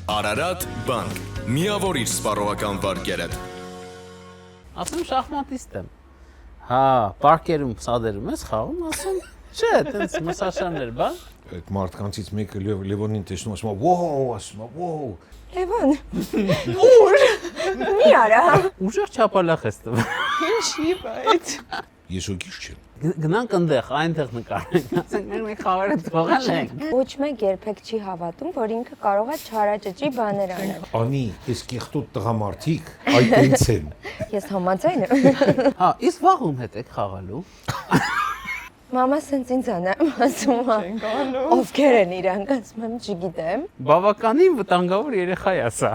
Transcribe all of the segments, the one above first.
Արարատ բանկ։ Միավորիր սպառողական վարկերդ։ Ասում շախմատիստ եմ։ Հա, պարկերում սադերում ես խաղում, ասում, չէ, տենց մսաշաններ, բա։ Այդ մարդկանցից մեկը Լևոնին տեսնում ասում է, «Ոու», ասում է, «Ոու»։ Լևոն, ուր, մի արա։ Ուժեղ չապալախ ես տվել։ Ինչի բայց։ Ես ոգիշ չեմ։ Գնանք այնտեղ, այնտեղ նկարենք, ասենք մենք խաղերը թողել ենք։ Ոչ մեկ երբեք չի հավատում, որ ինքը կարող է չարաճճի բաներ անել։ Անի, այս կեղտոտ տղամարդիկ այդ տենց են։ Ես համաձայն եմ։ Հա, իսկ վաղում հետ եք խաղալու։ Մամա սենց ինձ ասում է, ովքեր են իրանք, ասում եմ, չգիտեմ։ Բավականին վտանգավոր երեխա է սա։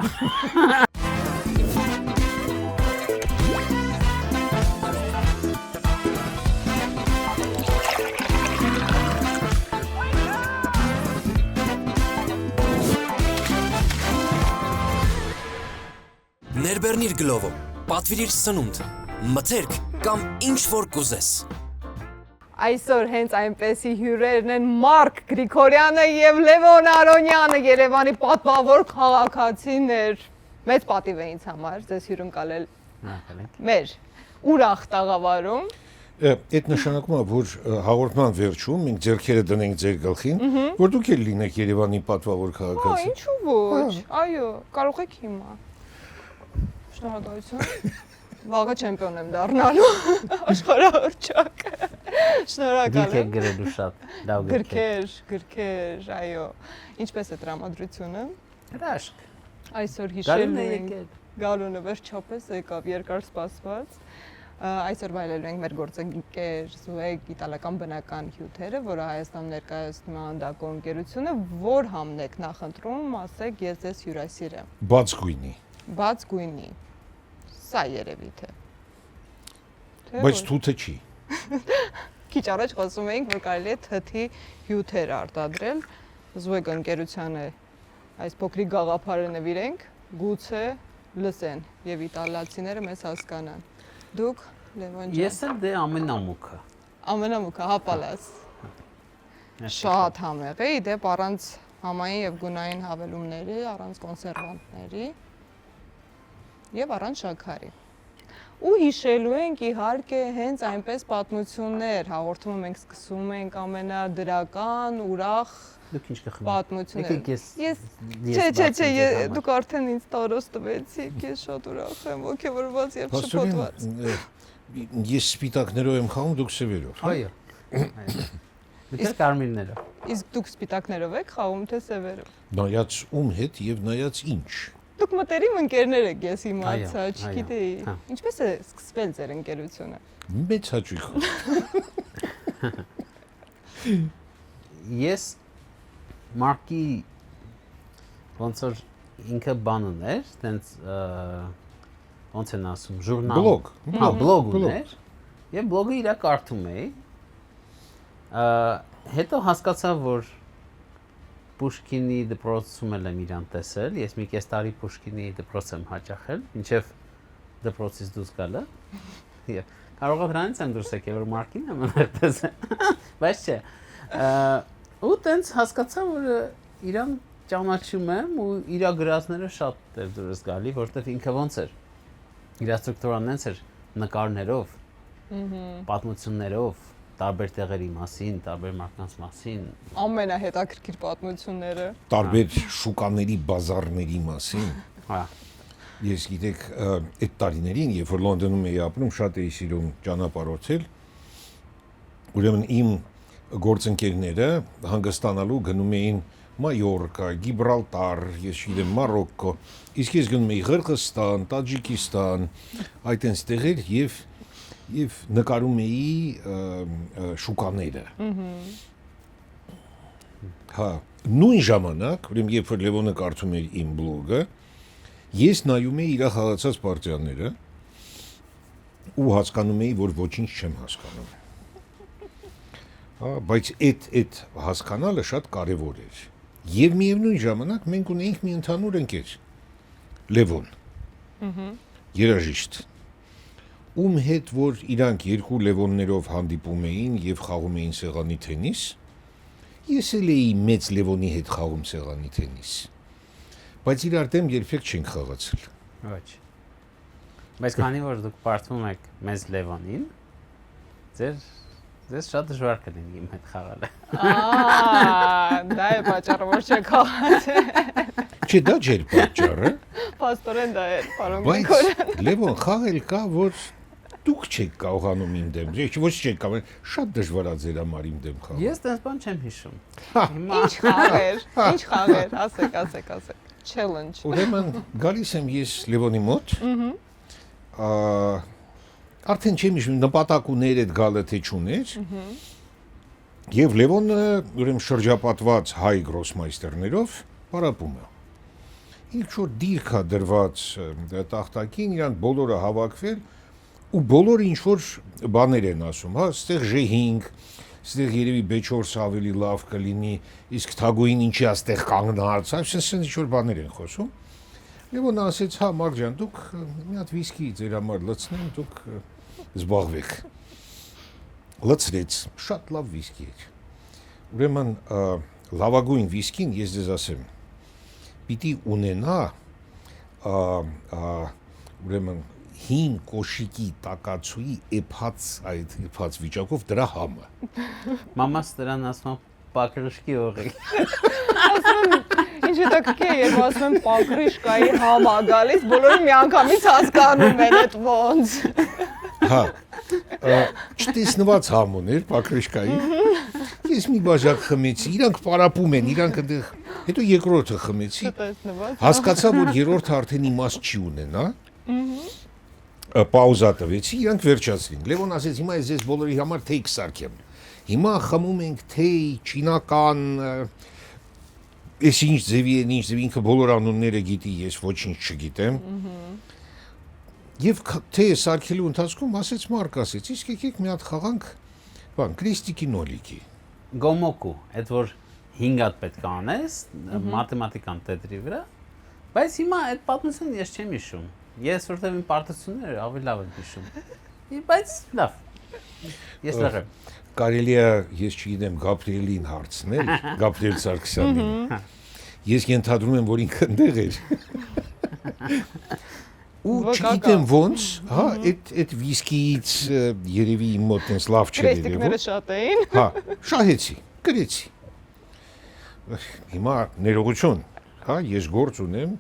Ներբեռնիր գլովը, պատվիրիր սնունդ, մթերք կամ ինչ որ կուզես։ Այսօր հենց այնպեսի հյուրերն են Մարկ Գրիգորյանը եւ Լևոն Արոնյանը, Երևանի պատվավոր քաղաքացիներ։ Մեծ պատիվ է ինձ համար ձեզ հյուրընկալել մեր ուրախ տաղավարում։ Այդ նշանակում է, որ հաղորդման վերջում մենք ձեռքերը դնենք ձեր գլխին, որ դուք էլ լինեք Երևանի պատվավոր քաղաքացի։ Ինչու ոչ։ Այո, կարող եք հիմա։ Շնորհակալություն։ Վաղը չեմպիոն եմ դառնալու աշխարհահռչակ։ Շնորհակալ Գիրք եք եմ։ գրելու շատ լավ Գրքեր, այո։ Ինչպես է տրամադրությունը։ Հրաշք։ Այսօր Գարունն հիշելու է ենք։ եկել։ Գարունը վերջապես եկավ, երկար սպասված։ Այսօր վայելելու ենք մեր գործընկեր Զուեգ իտալական բնական հյութերը, որը Հայաստանում ներկայացնում է Անդակո ընկերությունը, որ համնեք նախընտրում, ասեք, ես ձեզ հյուրասիրեմ։ Բաց գույնի։ Բաց գույնի։ Սա երևի թե։ Բայց թութը չի։ Քիչ առաջ խոսում էինք, որ կարելի է թթի հյութեր արտադրել։ Զուեգ ընկերությանը այս փոքրիկ գաղափարը նվիրենք, գուցե լսեն եւ իտալացիները մեզ հասկանան։ Դուք Լևոն ջան։ Ես էլ դե ամենամուքը։ Ամենամուքը հապալաս։ Շատ համեղ է, իդեպ առանց համային եւ գունային հավելումների, առանց կոնսերվանտների եւ առանց շաքարի։ Ու հիշելու ենք իհարկե հենց այնպես պատմություններ, հաղորդումը մենք սկսում ենք ամենադրական, ուրախ Դուք ինչ կխմեք։ պատմություններ։ Ես Չէ, դուք արդեն ինձ տարոց տվեցիք, ես շատ ուրախ եմ, ոգևորված եւ շփոթված։ Ես սպիտակներով եմ խաղում, դուք սևերով։ Այո։ Իսկ կարմիրներով։ Իսկ դուք սպիտակներով եք խաղում թե սևերով։ Նայած ում հետ եւ նայած ինչ։ Դուք մտերիմ ընկերներ եք, ես իմացա, Այո, չգիտեի։ հա։ Ինչպես է սկսվել ձեր ընկերությունը։ Մեծ հաճույքով։ Ես Մարկի ոնց որ ինքը բան ուներ, տենց ոնց են ասում, ժուրնալ։ Բլոգ։ Հա, բլոգ ուներ։ Եվ բլոգը իրա կարդում էի։ Հետո հասկացա, որ Պուշկինի դպրոցում եմ իրան տեսել, ես մի կես տարի Պուշկինի դպրոց եմ հաճախել, մինչև դպրոցից դուրս գալը։ Եվ կարող է դրանից եմ դուրս եկել, որ Մարկին եմ տեսել, բայց չէ։ Ու տենց հասկացա, որ իրան ճանաչում եմ ու իր գրածները շատ էր դուրս գալի, որտեղ ինքը ոնց էր։ Իր ստրուկտուրան նենց էր նկարներով, պատմություններով, տարբեր տեղերի մասին, տարբեր մարդկանց մասին։ Ամենահետաքրքիր պատմությունները։ Տարբեր շուկաների, բազարների մասին։ Հա։ Ես գիտեք, այդ տարիներին, երբ որ Լոնդոնում էի ապրում, շատ էի սիրում ճանապարհորդել։ Ուրեմն իմ գործընկերները հանգստանալու գնում էին Մայորկա, Գիբրալտար, ես գիտեմ, Մարոկկո, իսկ ես գնում էի Ղրղստան, Տաջիկստան, այդ այնց տեղեր եւ նկարում էի շուկաները։ Հա, նույն ժամանակ, ուրեմն երբ որ Լևոնը կարդում էր իմ բլոգը, ես նայում էի իր խաղացած պարտիաները ու հասկանում էի, որ ոչինչ չեմ հասկանում։ Հա, բայց այդ հասկանալը շատ կարևոր էր։ Եվ միևնույն ժամանակ մենք ունեինք մի ընդհանուր ընկեր, Լևոն։ Երաժիշտ։ Ում հետ որ իրանք երկու Լևոններով հանդիպում էին եւ խաղում էին սեղանի թենիս, ես էլ էի մեծ Լևոնի հետ խաղում սեղանի թենիս։ բայց իրար դեմ երբեք չենք խաղացել։ Ոչ։ Բայց քանի որ դուք բարթում եք մեզ Լևոնին, ձեզ շատ դժվար կլինի իմ հետ խաղալը։ Դա է պատճառը, որ չեք խաղացել։ Չէ, դա չէր պատճառը, Պաստորեն դա է, պարոն բայց Գրիգորյան։ Լևոն խաղել կա, որ դուք չեք կարողանում իմ դեմ, ոչ չեք կարող, շատ դժվար է ձեր համար իմ դեմ խաղալ։ Ես դες բան չեմ հիշում։ Ինչ խաղեր, ասեք, challenge։ Ուրեմն գալիս եմ ես Լևոնի մոտ։ Արդեն չեմ հիշում նպատակ ուներ այդ գալը թե չուներ։ Եվ Լևոնը ուրեմն շրջապատված հայ գրոսմայստերներով պարապում է։ Ինչ որ դիրք է դրված տախտակին, իրանք բոլորը հավաքվել ու բոլորը ինչ որ բաներ են ասում, հա, այստեղ J5, այստեղ երևի B4 ավելի լավ կլինի, իսկ Թագուին ինչի այստեղ կանգնած, այսպես ինչ որ բաներ են խոսում։ Լևոնը ասեց, հա, Մարգ ջան, դուք մի հատ վիսկի ձեր համար լցնեմ, դուք զբաղվեք։ Լցրեց, շատ լավ վիսկի էր։ Ուրեմն լավագույն վիսկին ես ձեզ ասեմ, պիտի ունենա ուրեմն հին կոշիկի տակացուի էփած վիճակով դրա համը։ Մամաս դրան ասում պակրշկի օղի։ Ինչ հետաքրքիր է, երբ ասում եմ պակրիշկայի համ ա գալիս, բոլորը միանգամից հասկանում են այդ ոնց։ Հա, չտեսնված համ ուներ պակրիշկայի։ Ես մի բաժակ խմեցի, իրանք պարապում են, իրանք այնտեղ, հետո երկրորդը խմեցի։ Հասկացա, որ երրորդը արդեն իմաստ չի ունենա։ Պաուզա տվեցի, իրանք վերջացրին։ Լևոն ասեց, հիմա ես ձեզ բոլորի համար թեյ կսարքեմ։ Հիմա խմում ենք թեյ, չինական, ես ինչ ձևի են, ինչ ձևի, ինքը բոլոր անունները գիտի, ես ոչինչ չգիտեմ։ Եվ թեյը սարքելու ընթացքում ասեց Մարկ, ասեց, իսկ եկեք մի հատ խաղանք, բան, Կրիստիկի նոլիկի։ Գոմոկու, այդ որ 5 հատ պետք է անես, մաթեմատիկան տետրի վրա, բայց հիմա այդ պատմությունը ես չեմ հիշում։ Ես որտեղ իմ պարտությունները ավելի լավ եմ հիշում։ Բայց լավ։ Ես լավ։ Կարելի է, ես չգիտեմ, Գաբրիելին հարցնել, Գաբրիել Սարգսյանին։ Ես ենթադրում եմ, որ ինքը ընդեղ էր։ Ու չգիտեմ ոնց, հա, այդ վիսկիից երևի իմ մոտ այնս լավ չէր երևում։ Քրեստիկները շատ էին։ Հա, շահեցի, գրեցի։ Հիմա ներողություն, հա, ես գործ ունեմ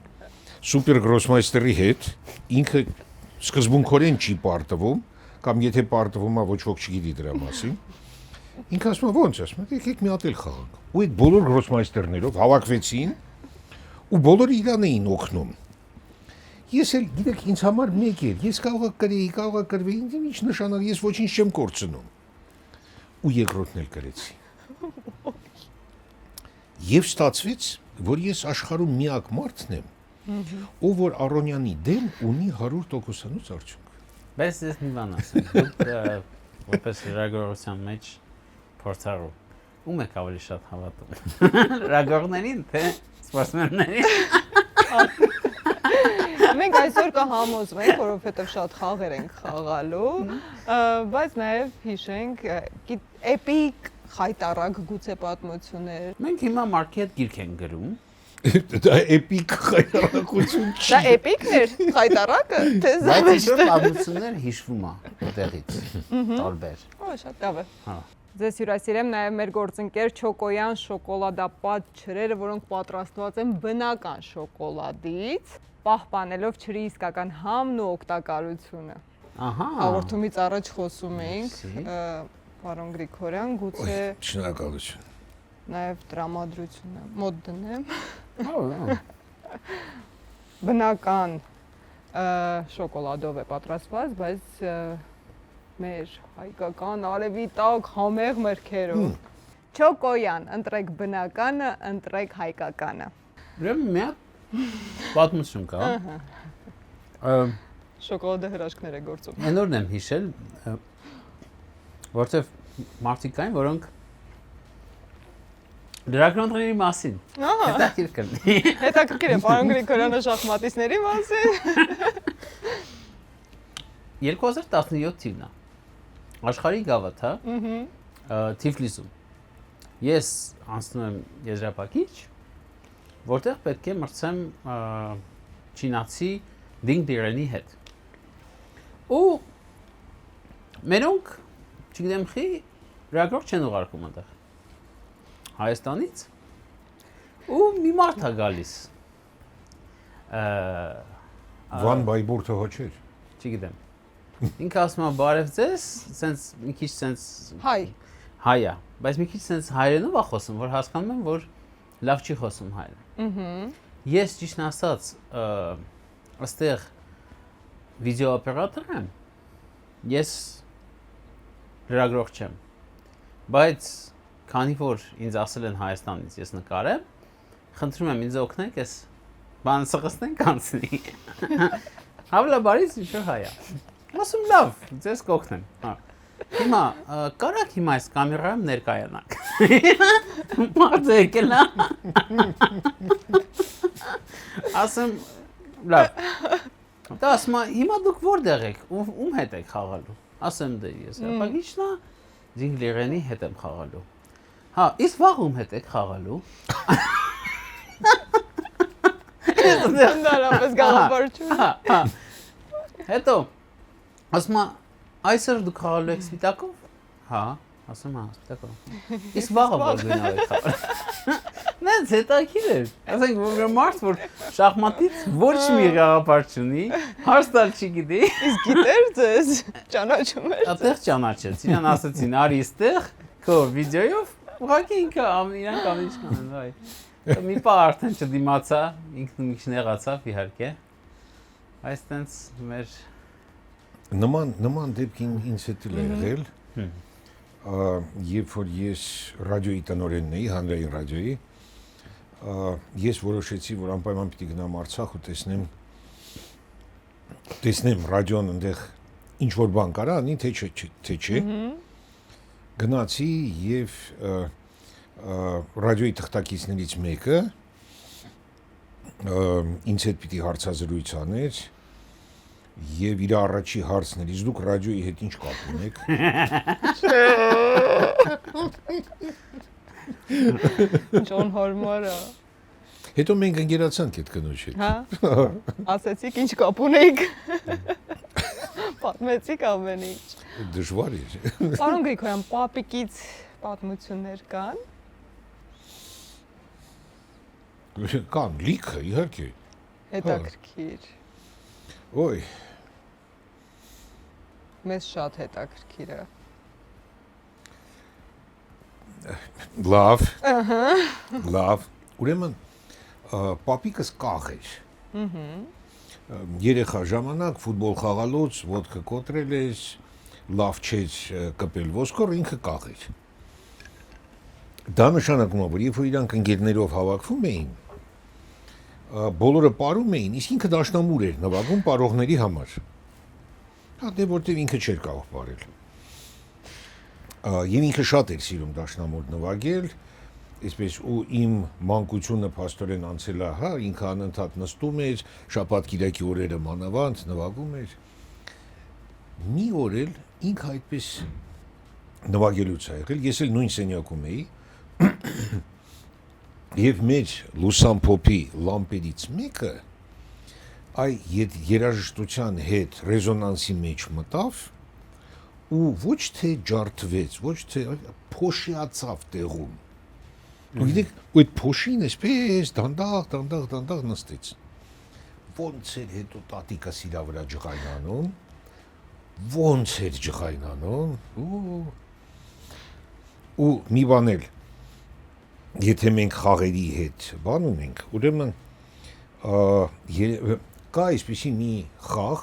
սուպեր գրոսմայստերի հետ, ինքը սկզբունքորեն չի պարտվում, կամ եթե պարտվում է ոչ ոք չգիտի դրա մասին։ Ինքը ասում է ոնց, ասում է, եկեք մի հատ էլ խաղանք։ Ու այդ բոլոր գրոսմայստերներով հավաքվեցին ու բոլորը իրան էին օգնում։ Ես էլ գիտեք ինձ համար մեկ էր, ես կարող կրեի, կարող կրվեի, ինչ նշանակ, ես ոչինչ չեմ կորցնում։ Ու երկրորդն էլ կրեցի։ Եվ ստացվեց, որ ես աշխարհում միակ մարդն եմ, ով որ Արոնյանի դեմ ունի 100%-անոց արդյունք։ Բայց ես մի բան ասեմ, դուք որպես լրագրողության մեջ փորձառու, ում եք ավելի շատ հավատում։ Լրագրողներին, թե սպորտսմեններին։ Մենք այսօր կհամոզվենք, որովհետև շատ խաղեր ենք խաղալու, բայց նաև հիշենք էպիկ խայտարակ գուցե պատմություններ։ Մենք հիմա Մարկի հետ գիրք ենք գրում։ Դա էպիկ խայտարակություն չի։ Դա էպիկն էր խայտարակը, թե Բայց զավեշտը։ այս պատմություններ հիշվում է այդտեղից։ Տարբեր։ Օ, շատ լավ է։ Հա։ Ձեզ հյուրասիրեմ նաև մեր գործընկեր Չոկոյան շոկոլադապատ ջրերը, որոնք պատրաստված են բնական շոկոլադից, պահպանելով ջրի իսկական համն ու օգտակարությունը։ Ահա։ Հաղորդումից առաջ խոսում էինք, պարոն Գրիգորյան, գուցե Շնորհակալություն։ նաև տրամադրությունը մոտ դնեմ։ Ահա։ Բնական շոկոլադով է պատրաստված, բայց մեր հայկական արևի տակ համեղ մրգերով։ Չոկոյան, ընտրեք բնականը, ընտրեք հայկականը։ Ուրեմն մի հատ պատմություն կա։ Շոկոլադը հրաշքներ է գործում։ Այնօրն եմ հիշել, որտեվ մարդիկ կային, որոնք լրագրողների մասին։ Հետաքրքիր կլինի։ Հետաքրքիր է, պարոն Գրիգորյանը շախմատիստների մասին։ 2017 թիվն է։ Աշխարհի գավաթ, Թիֆլիսում։ Ես անցնում եմ եզրափակիչ որտեղ պետք է մրցեմ չինացի Դինգ Դիրենի հետ։ Ու մերոնք, չգիտեմ խի, ռեագրող չեն ուղարկում այնտեղ։ Հայաստանից։ Ու մի մարդ է գալիս։ Վան բայբուրթը հոչեր։ Չգիտեմ։ Ինքը ասում է բարև ձեզ, սենց մի քիչ սենց Հայ։ հայ է, բայց մի քիչ սենց հայերենով է խոսում, որ հասկանում եմ, որ լավ չի խոսում հայերեն։ Ես ճիշտն ասած, այստեղ վիդեոօպերատոր եմ։ Ես լրագրող չեմ։ Բայց քանի որ ինձ ասել են Հայաստանից ես նկարեմ, խնդրում եմ ինձ օգնեք, ես բան սղստենք անցնի։ Հավլա բարից ինչ-որ հայ է։ Ասում լավ, ձեզ կօգնեմ։ Հա։ Հիմա կարաք հիմա այս կամերայում ներկայանաք։ Մարդը եկել է։ Ասում լավ։ Դա ասում է հիմա դուք որտեղ եք, ում հետ եք խաղալու։ Ասեմ դե ես, ապա իջնա Դինգ Դիրենի հետ եմ խաղալու։ Հա, իսկ վաղ ում հետ եք խաղալու։ Ընդհանրապես գաղափարություն։ Հետո ասում է այսօր դուք խաղալու եք Սպիտակով։ Հա, ասում է Սպիտակով։ Իսկ վաղը որ գնալ եք խաղալ։ Նենց հետաքրքիր է։ Ասենք որ մարդ որ շախմատից ոչ մի գաղափար չունի, հարց տալ չգիտի։ Իսկ գիտեր ձեզ, ճանաչում էր։ Այդտեղ ճանաչեց։ Իրան ասեցին արի այստեղ քո վիդեոյով, ուղղակի ինքը իրանք ամեն ինչ կանեն, այ։ Մի պահ արդեն չդիմացա, ինքն ինչ նեղացավ իհարկե։ Այս տենց մեր Նման դեպքին ինձ հետ էլ եղել, երբ որ ես ռադիոյի տնօրենն էի, հանրային ռադիոյի, ես որոշեցի, որ անպայման պիտի գնամ Արցախ ու տեսնեմ ռադիոն այնտեղ ինչ որ բան կարա անի, թե չէ։ Գնացի եւ ռադիոյի թղթակիցներից մեկը ինձ հետ պիտի հարցազրույց աներ եւ իր առաջի հարցն էր, իսկ դուք ռադիոյի հետ ինչ կապ ունեք։ Ջոն Հորմարը։ Հետո մենք ընկերացանք այդ կնոջ հետ։ Հա։ Ասեցիք ինչ կապ ունեք։ Պատմեցիք ամեն ինչ։ Դժվար է։ Պարոն Գրիգորյան, պապիկից պատմություններ կան։ Կան լիքը, իհարկե։ Հետաքրքիր։ Ոյ, Մեզ շատ հետաքրքիր է։ Լավ։ Ուրեմն պապիկս կաղ էր։ Երեխա ժամանակ ֆուտբոլ խաղալուց ոդկա կոտրել էր, լավ չէր կպել ոսկոր, ինքը կաղ էր։ Դա նշանակում է, որ երբ որ իրանք ընկերներով հավաքվում էին, բոլորը պարում էին, իսկ ինքը դաշնամուր էր նվագում պարողների համար։ Հա դե որտեղ ինքը չէր կարող պարել։ Եվ ինքը շատ էր սիրում դաշնամուր նվագել, այսպես ու իմ մանկությունը փաստորեն անցել է, հա, ինքը անընդհատ նստում էր, շաբաթ-կիրակի օրերը մանավանդ նվագում էր։ Մի օր էլ ինքը այդպես նվագելուց է եղել, ես էլ նույն սենյակում էի։ Եվ մեր լուսան փոփի լամպերից մեկը այ երաժշտության հետ ռեզոնանսի մեջ մտավ ու ոչ թե ջարդվեց, ոչ թե փոշիացավ տեղում։ Ու գիտեք, այդ փոշին էսպես դանդաղ նստեց։ Ոնց էր հետո տատիկս իր վրա ջղայնանում, ոնց էր ջղայնանում, ու մի բան էլ Եթե մենք խաղերի հետ բան ունենք, ուրեմն կա այսպիսի մի խաղ,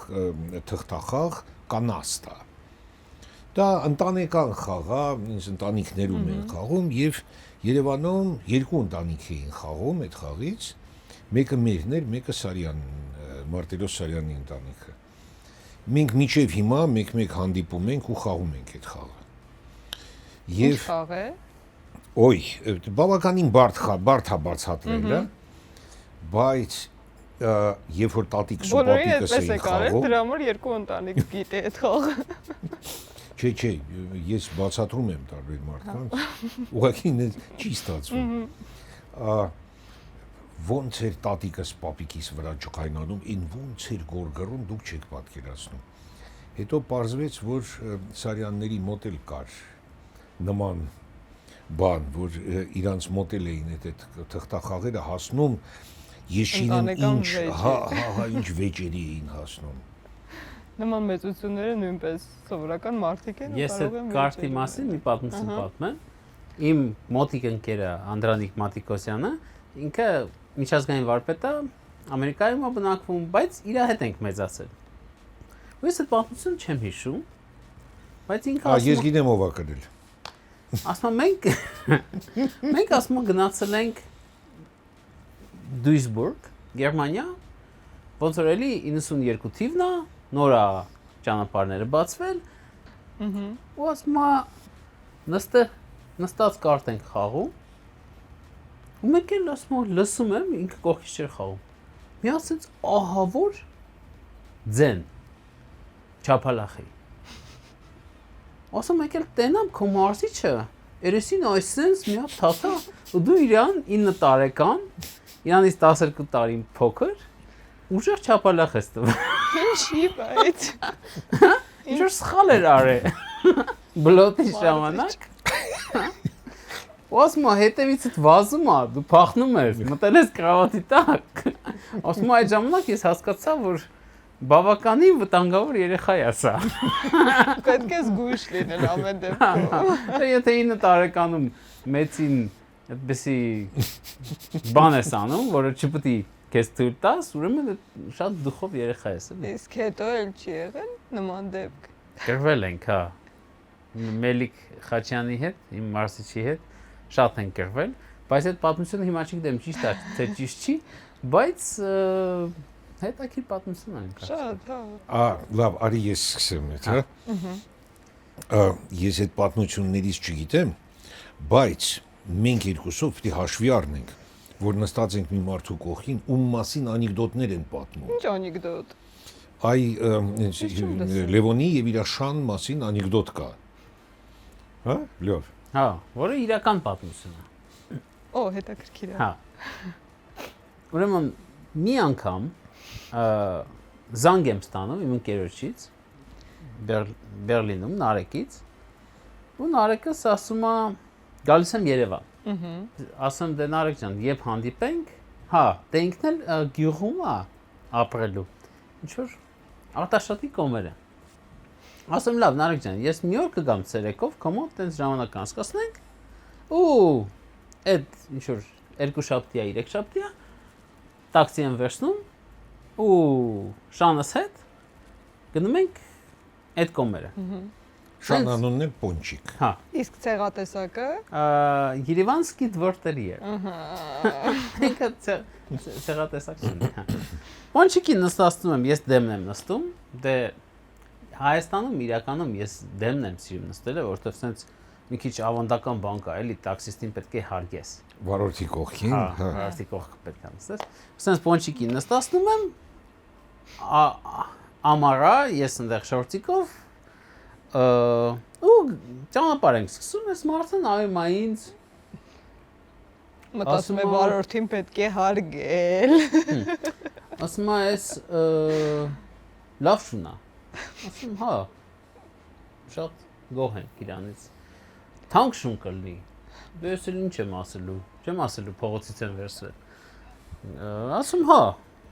թղթախաղ, կանաստա։ Դա ընտանեկան խաղ է, ինձ ընտանիքներում են խաղում եւ Երևանում երկու ընտանիք էին խաղում այդ խաղից, մեկը մերն էր, մեկը Սարյան, Մարտիրոս Սարյանի ընտանիքը։ Մենք մինչև հիմա մեկ-մեկ հանդիպում ենք ու խաղում ենք այդ խաղը։ Ինչ խաղ է։ Ոյ, բավականին բարդ է բացատրելը, բայց երբ որ տատիկս ու պապիկս էին խաղում, դրա համար երկու ընտանիք գիտի այդ խաղը։ Չէ, ես բացատրում եմ տարբեր մարդկանց, ուղղակի չի ստացվում։ ոնց էր տատիկս պապիկիս վրա ջղայնանում, ին ոնց էր գորգռում, դուք չեք պատկերացնում։ Հետո պարզվեց, որ Սարյանների մոտ էլ կար նման բան, որ իրանց մոտ էլ էին այդ թղթախաղերը հասնում, ես չինեմ ինչ վեճերի էին հասնում։ Նման մեծությունները նույնպես սովորական մարդիկ են ու Ես կարող այդ են կարտի մասին մի պատմություն պատմեմ։ Իմ մոտիկ ընկերը Անդրանիկ Մատիկոսյանը, ինքը միջազգային վարպետ է, Ամերիկայում է բնակվում, բայց իր հետ ենք մեծացել։ Ու ես այդ պատմությունը չեմ հիշում, բայց ինքը Ես գիտեմ ով է կրել։ ասում մենք ասում գնացել ենք Duisburg, Գերմանիա, ոնց որ էլի 92 թիվն է, նոր է ճանապարհները բացվել։ Ու ասում նստած կարտ ենք խաղում։ Ու մեկ էլ ասում լսում եմ, ինքը կողքից չէր խաղում։ Մի ասեց ահա որ ձեն չափալախի։ Ասում մեկ էլ տենամ քո մարզիչը, երեսին այսպես մի հատ թաթա, ու դու իրան 9 տարեկան, իրանից 12 տարի փոքր, ուժեղ չափալախ ես տվել։ Ինչի՞ բայց։ Ինչ որ սխալ էր արել։ Բլոթի ժամանակ։ Ասում հետևիցդ վազում է, դու փախնում ես, մտել ես կրավատի տակ։ Ասում այդ ժամանակ ես հասկացա, որ բավականին վտանգավոր երեխա է սա։ Պետք է զգույշ լինել ամեն դեպքում։ Եթե 9 տարեկանում մեծին այդպեսի բան ես անում, որը չպետք է քեզ թույլ տաս, ուրեմն շատ դուխով երեխա ես, էլի։ Իսկ հետո էլ չի եղել նման դեպք։ Գրվել ենք, հա։ Մելիք Խաչյանի հետ, իմ մարզիչի հետ շատ ենք գրվել, բայց այդ պատմությունը հիմա չգիտեմ ճիշտ է, թե ճիշտ չի, բայց հետաքրքիր պատմություն է ինքը։ Շատ, հա։ Լավ, արի ես սկսեմ այդ, հա։ Ես այդ պատմություններից չգիտեմ, բայց մենք երկուսով պետք է հաշվի առնենք, որ նստած ենք մի մարդու կողքին, ում մասին անեկդոտներ են պատմում։ Ինչ անեկդոտ։ Լևոնի եւ իր շան մասին անեկդոտ կա։ Հա, լավ։ Հա, որը իրական պատմություն է։ Օ, հետաքրքիր է։ Հա։ Ուրեմն մի անգամ զանգ եմ ստանում իմ ընկերոջից Բերլինում Նարեկից ու Նարեկս ասում է գալիս եմ Երևան։ Ասում դե Նարեկ ջան, երբ հանդիպենք, հա, դե ինքն էլ գյուղում է ապրելու։ Ինչ որ Արտաշատի կոմերը։ Ասում լավ, Նարեկ ջան, ես մի օր կգամ ցերեկով, կոմոդ տենց ժամանակ անցկացնենք։ Ու այդ ինչ որ 2 շաբթի է, 3 շաբթի է, տաքսի եմ վերցնում ու շանս հետ գնում ենք այդ կոմերը։ Շան անունն է Պոնչիկ։ Հա։ Իսկ ցեղատեսակը Երևանսկի դվորտերիեր։ Ինքը ցեղատեսակ չէ։ Պոնչիկի նստածում եմ, ես դեմն եմ նստում, դե Հայաստանում իրականում ես դեմն եմ սիրում նստելը, որովհետև սենց մի քիչ ավանդական բան կա, էլի տաքսիստին պետք է հարգես։ Վարորդի կողքին, հա, վարորդի կողքը պետք է նստես։ Սենց Պոնչիկի նստածում եմ, ամարա, ես այնտեղ շորտիկով ու ճանապարհ ենք սկսում, ես մարդը նայում է ինձ մտածում է վարորդին պետք է հարգել։ Ասում է ես լավ շունա։ Ասում հա շատ գոհ եմ իրանից։ Թանկ շուն կլինի։ Դու ես էլ ինչ եմ ասելու։ Չեմ ասելու փողոցից եմ վերցրել։ Ասում հա,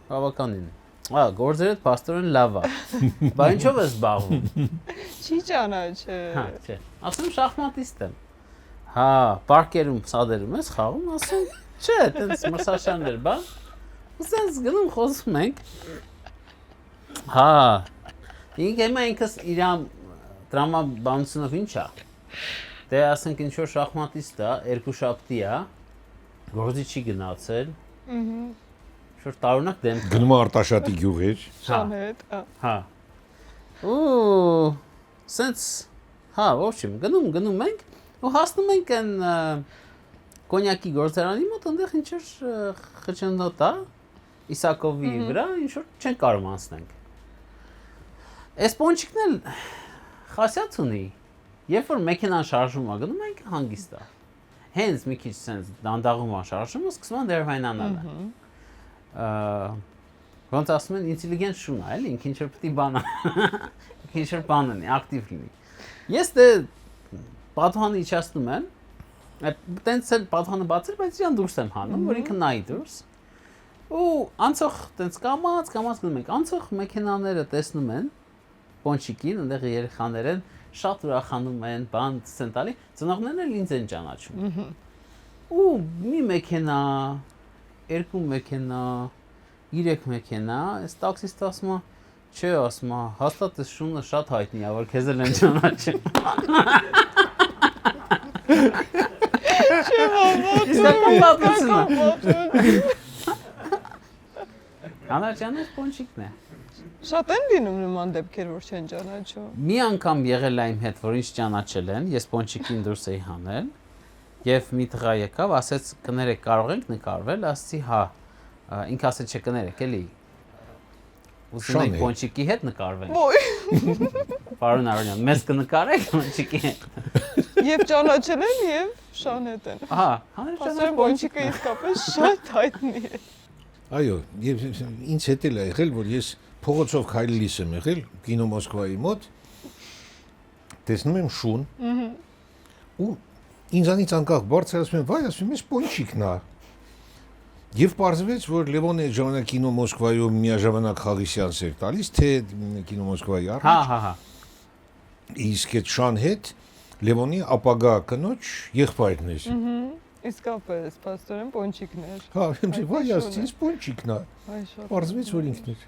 բավականին։ Հա, գործերդ փաստորեն լավ է։ Բա ինչով ես զբաղվում։ Չի ճանաչել։ Հա, չէ։ Ասում շախմատիստ եմ։ Հա, պարկերում, սադերում ես խաղում, ասում, չէ, տենց մրցաշարներ, բա։ Ուսած գնում խոսում ենք։ Հա, ինքս իր տրամաբանությունով ինչ է։ Դե ասենք ինչ որ շախմատիստ է, 2 շաբթի է, գործի չի գնացել։ Շուտ տարօրինակ դեմ գնում Արտաշատի գյուղեր։ Շան հետ, հա։ Ու սենց հա, ոչմ, գնում ենք ու հասնում ենք այն կոնյակի գործարանի մոտ, այնտեղ ինչ որ խճնդոտ է Իսակովի վրա, ինչ որ չեն կարող անցնենք։ Այս Պոնչիկն էլ խասյաց ունի, երբ որ մեքենան շարժում է, գնում ենք հանգիստ է։ հենց մի քիչ sense դանդաղում անշարժում ու սկսում են դերվայնանալ։ Ոնց ասում են ինտելիգենտ շուն է, էլի, ինքն ինչ որ պիտի բանա։ Ինչ որ բան ունի, ակտիվ լինի։ Ես դե պատվանը իջացնում եմ, տենց էլ պատվանը բացել, բայց իրան դուրս եմ հանում, որ ինքը նայի դուրս։ Ու անցող տենց կամած գնում ենք, անցող մեքենաները տեսնում են Պոնչիկին, այնտեղ երեխաներ են, շատ ուրախանում են, բան ցեն տալի, ծնողներն էլ ինձ են ճանաչում։ Ու մի մեքենա, երկու մեքենա, 3 մեքենա, այս տաքսիստը ասում է, չէ, ասում է, հաստատ այս շունը շատ հայտնի է, որ քեզ էլ են ճանաչում։ Չէ, Իսկական պատմություն։ Անարջանով Պոնչիկն է։ Շատ են լինում նման դեպքեր, որ չեն ճանաչում։ Մի անգամ եղել է իմ հետ, որ ինձ ճանաչել են, ես Պոնչիկին դուրս էի հանել, եւ մի տղա եկավ, ասեց կներեք, կարող ենք նկարվել, ասացի հա, ինքը ասեց չէ կներեք, էլի։ Ուզում եք Պոնչիկի հետ նկարվենք։ Պարոն Արոնյան, մեզ կնկարեք Պոնչիկի հետ։ Եվ ճանաչել են եւ շան հետ են։ Ահա, Ասում Պոնչիկը իսկապես շատ հայտնի է։ Այո, եւ ինձ հետ էլ է եղել, որ ես փողոցով քայլելիս եմ եղել կինո Մոսկվայի մոտ, տեսնում եմ շուն, ու ինձանից անկախ բարձր ասում եմ, վայ, ասում եմ, Պոնչիկն է։ Եվ պարզվեց, որ Լևոնը այդ ժամանակ կինո Մոսկվայում միաժամանակ խաղի սեանս էր տալիս, թե կինո Մոսկվայի առաջ։ Հա։ Իսկ այդ շան հետ Լևոնի ապագա կնոջ եղբայրն էր։ Իսկապես, պաստորեն Պոնչիկն էր։ Հա, վայ, ասեցի, Պոնչիկն է։ Այ շատ։ Պարզվեց, որ ինքն էր։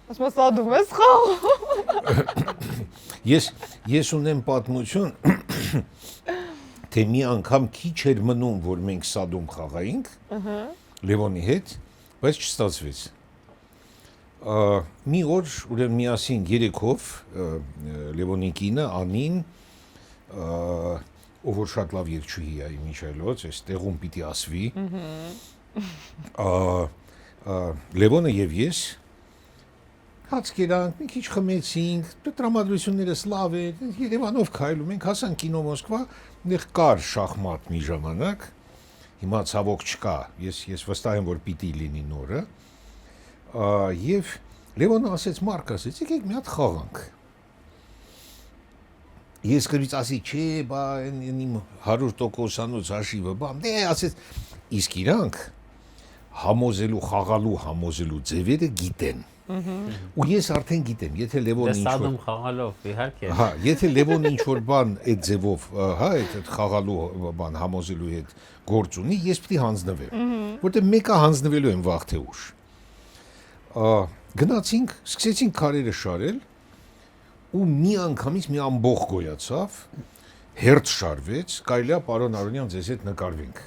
Ասում ես սադում ես խաղ։ Ես ունեմ պատմություն, թե մի անգամ քիչ էր մնում, որ մենք սադում խաղայինք Լևոնի հետ, բայց չստացվեց։ Մի օր ուրեմն միասին երեքով Լևոնի կինը Անին, ով որ շատ լավ երգչուհի է Միչայլոց, այս տեղում պիտի ասվի, Լևոնը եւ ես հաց կերանք, մի քիչ խմեցինք, տրամադրություններս լավ էր, Երևանով քայլում ենք, հասանք կինո Մոսկվա, այնտեղ կար շախմատ մի ժամանակ, հիմա ցավոք չկա, ես վստահ եմ, որ պիտի լինի նորը, եւ Լևոնը ասեց, Մարկ ասեց, եկեք մի հատ խաղանք։ Ես գրից ասի, չէ, բա իմ 100%-անոց հաշիվը, բամ, դե ասեց, իսկ իրանք համոզելու ձևերը գիտեն։ Ու ես արդեն գիտեմ, եթե Լևոնը ինչ-որ Սադում խաղալով, իհարկե։ Հա, եթե Լևոնը ինչ-որ բան այդ ձևով, հա, այդ խաղալու բան համոզելու հետ գործ ունի, ես պիտի հանձնվեմ, որտեղ մեկը հանձնվելու եմ վաղ թե ուշ։ Գնացինք, սկսեցինք քարերը շարել, ու մի անգամից մի ամբողջ գոյացավ, հերթ շարվեց, կարելի է պարոն Արոնյան ձեզ հետ նկարվենք։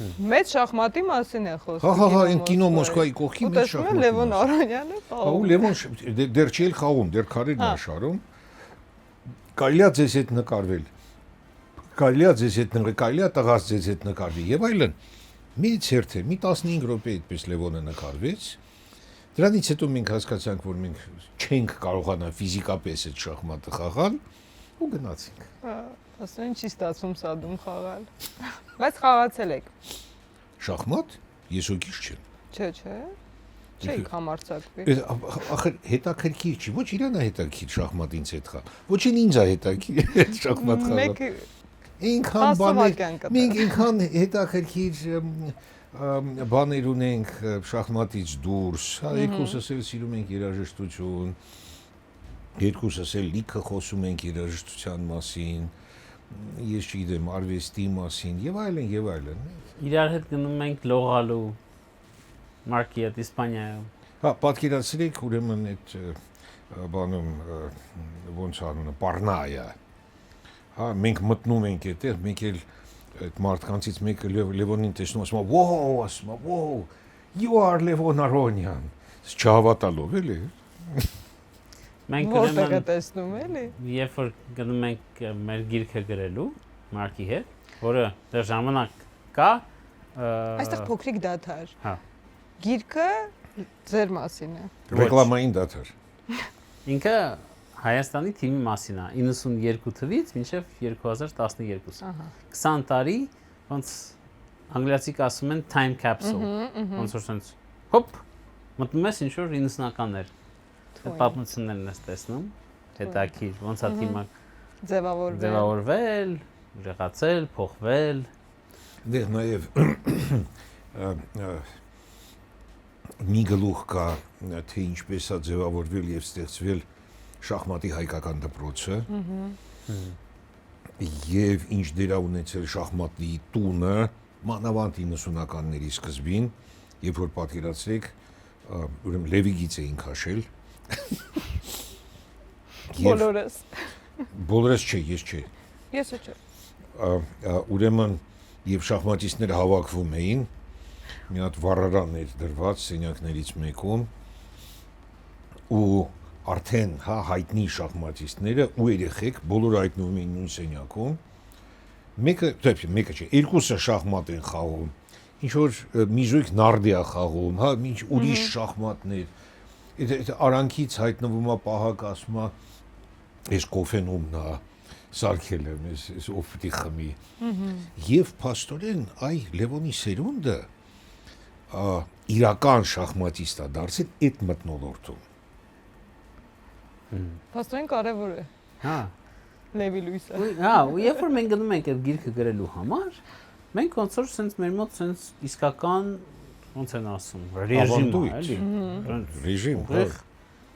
Մեծ շախմատի մասին է խոսքը։ Հա, այն կինո Մոսկվայի կողքի մեծ շախմատի։ Ու Լևոն Արոնյանը Հա, ու Լևոն դեռ չի խաղում, դեռ քարերն է շարում։ Կարելի է ձեզ հետ նկարվել։ Կարելի է ձեզ հետ նկարվել, կարելի է տղաս ձեզ հետ նկարվի եւ այլն։ Մեծ հերթ է, մի 15 րոպե այդպես Լևոնը նկարվեց։ Դրանից հետո մենք հասկացանք, որ մենք չենք կարողանա ֆիզիկապես այդ շախմատը խաղալ ու գնացինք։ Ասում են չի ստացվում սադում խաղալ։ Բայց խաղացել եք։ Շախմատ? Ես ոքիշ չեմ։ Չէ։ Չէիք համարձակվի։ Ախր հետաքրքիր չի, ոչ իրան է հետաքրքիր շախմատ ինձ հետ խաղալ։ Ոչ ինձ է հետաքրքիր շախմատ խաղալ։ Ինքան բաներ, մենք ինքան հետաքրքիր բաներ ունենք շախմատից դուրս, հա, երկուսս էլ սիրում ենք երաժշտություն, երկուսս էլ լիքը խոսում ենք երաժշտության մասին, ես չգիտեմ, արվեստի մասին եւ այլն։ Իրար հետ գնում ենք լողալու Մարկի հետ Իսպանիայում։ Հա, պատկերացրեք, ուրեմն այդ բանում ոնց անունը Պառնայա։ Հա, մենք մտնում ենք այդտեղ, մենք էլ այդ մարդկանցից մեկը Լևոնին տեսնում ասում է, «Wow», ասում է, «Wow, you are Levon Aronyan»։ Չհավատալով էլի։ Մենք Որտեղ է տեսնում էլի։ Երբ որ գնում ենք մեր գիրքը գրելու Մարկի հետ, որը դեռ ժամանակ կա, Այստեղ փոքրիկ դադար։ Հա։ Գիրքը ձեր մասին է։ Ռեկլամային դադար։ Ինքը Հայաստանի թիմի մասին է 92 թվից մինչև 2012։ Ահա 20 տարի ոնց անգլիացիք ասում են time capsule, ոնց որ sense հոպ մտնում ես ինչ որ 90-ականներ։ Այդ պատմություններն ես տեսնում, հետաքրքիր, ոնց է թիմը ձևավորվել, ուրեղացել, փոխվել։ Դեռ նաև մի գլուխ կա, թե ինչպես է ձևավորվել եւ ստեղծվել շախմատի հայկական դպրոցը։ Եվ ինչ դեր է ունեցել շախմատի տունը մանավանդ 90-ականների սկզբին, երբ որ պատկերացրեք, ուրեմն Լևիգից էին քաշել։ Բոլորս չէ, ես չէ։ Ես չէ։ Ուրեմն եւ շախմատիստները հավաքվում էին, մի հատ վառարան էր դրված սենյակներից մեկում ու արդեն հայտնի շախմատիստները ու երեխեք բոլորը հայտնվում էին նույն սենյակում, մեկը չէ, երկուսը շախմատ են խաղում, ինչ որ մի զույգ նարդի է խաղում, ինչ ուրիշ շախմատներ, այդ արանքից հայտնվում է պահակ, ասում է, ես կոֆեն ումն է սարքել եմ, ես ով պիտի խմի, եւ փաստորեն այ Լևոնի սերունդը իրական շախմատիստ է դարձել այդ մթնոլորտում։ Փաստորեն կարևոր է։ Հա։ Լևի Լուիսը։ Հա, ու երբ որ մենք գնում ենք այդ գիրքը գրելու համար, մենք ոնց որ sense մեր մոտ sense իսկական ոնց են ասում, ռեժիմ է, էլի։ Ռեժիմ,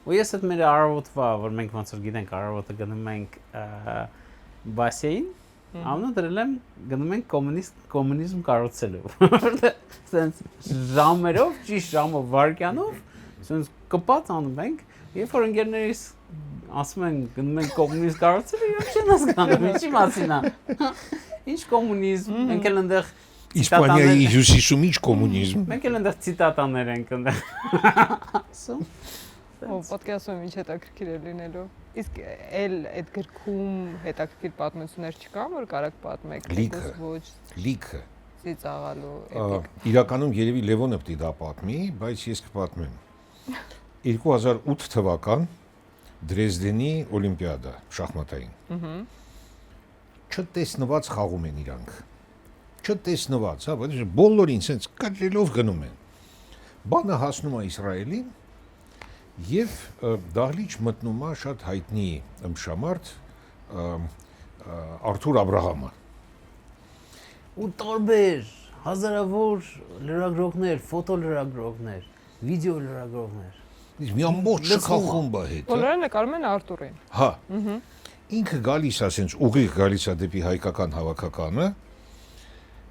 ու ես այդ մեր առավոտվա, որ մենք ոնց որ գիտենք առավոտը գնում ենք բասեին, ամենը դրել եմ գնում ենք կոմունիզմ կառուցելու։ Sense ժամերով, ճիշտ ժամով, վայրկյանով, sense կպած անում ենք, երբ որ ընկերներիս ասում են գնում ենք կոմունիզմ կառուցելու, իրենք չեն հասկանում, ինչի մասին է։ Ինչ կոմունիզմ, մենք էլ այնտեղ Իսպանիայի հյուսիսում ինչ կոմունիզմ։ Մենք էլ այնտեղ ցիտատաներ ենք այնտեղ։ Ասում։ Պատկերացնում եմ ինչ հետաքրքիր է լինելու։ Իսկ էլ այդ գրքում հետաքրքիր պատմություններ չկա, որ կարաք պատմեք, ոչ լիքը ծիծաղալու։ Իրականում երևի Լևոնը պիտի դա պատմի, բայց ես կպատմեմ։ 2008 թվական Դրեզդենի Օլիմպիադա շախմատային։ Չտեսնված խաղում են իրանք։ Չտեսնված, հա, բայց բոլորին sense կադրելով գնում են։ Բանը հասնում է Իսրայելին եւ դահլիճ մտնում է շատ հայտնի ըմբշամարդ Արթուր Աբրահամը։ Ու տարբեր հազարավոր լրագրողներ, ֆոտոլրագրողներ, վիդեո լրագրողներ։ Իսկ մի ամբողջ շքախումբ է հետ։ Բոլորը նկարում են Արտուրին։ Հա։ Ինքը գալիս է sense ուղիղ գալիս է դեպի հայկական հավաքականը։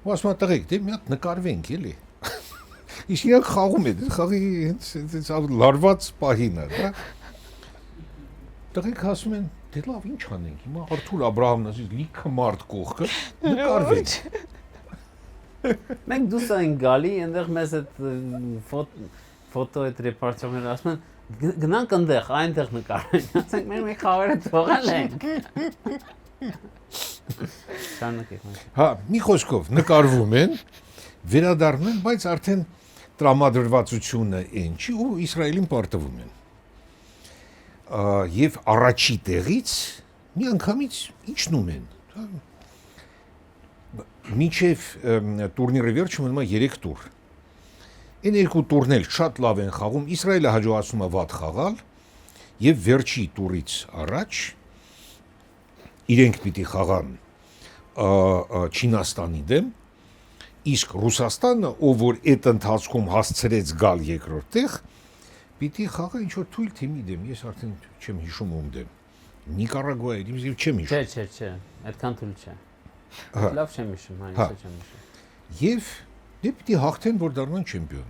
Ու ասում է տղեկ, դե մի հատ նկարվենք էլի։ Իսկ իրանք խաղում են, խաղի հենց լարված պահին է, դա։ Տղեկ ասում են, դե լավ, ինչ անենք, հիմա Արթուր Աբրահամն ասի, լիքը մարդ կողքը, նկարվենք։ Մենք դուրս ենք գալի, այնտեղ մեզ այդ ֆոտո այդ ռեպորտաժները ասում են գնանք այնտեղ, այնտեղ նկարենք։ Ասենք մենք մի խաղերը թողել ենք։ Հա, մի խոսքով նկարվում են, վերադառնում են, բայց արդեն տրամադրվածությունը այն չի ու Իսրայելին պարտվում են։ Եվ առաջի տեղից մի անգամից իջնում են։ Մինչև տուրնիրը վերջը մնում է 3 տուր։ Այն երկու տուրն էլ շատ լավ են խաղում, Իսրայելը հաջողացնում է վատ խաղալ եւ վերջի տուրից առաջ իրենք պիտի խաղան Չինաստանի դեմ, իսկ Ռուսաստանը, ով որ այդ ընթացքում հասցրեց գալ երկրորդ տեղ, պիտի խաղա ինչ-որ թույլ թիմի դեմ, ես արդեն չեմ հիշում ում դեմ, Նիկարագուայի դեմ, չեմ հիշում։ Չէ, այդքան թույլ չէ։ Լավ չեմ հիշում, հա, չեմ հիշում։ Եվ դե պիտի հաղթեն, որ դառնան չեմպիոն։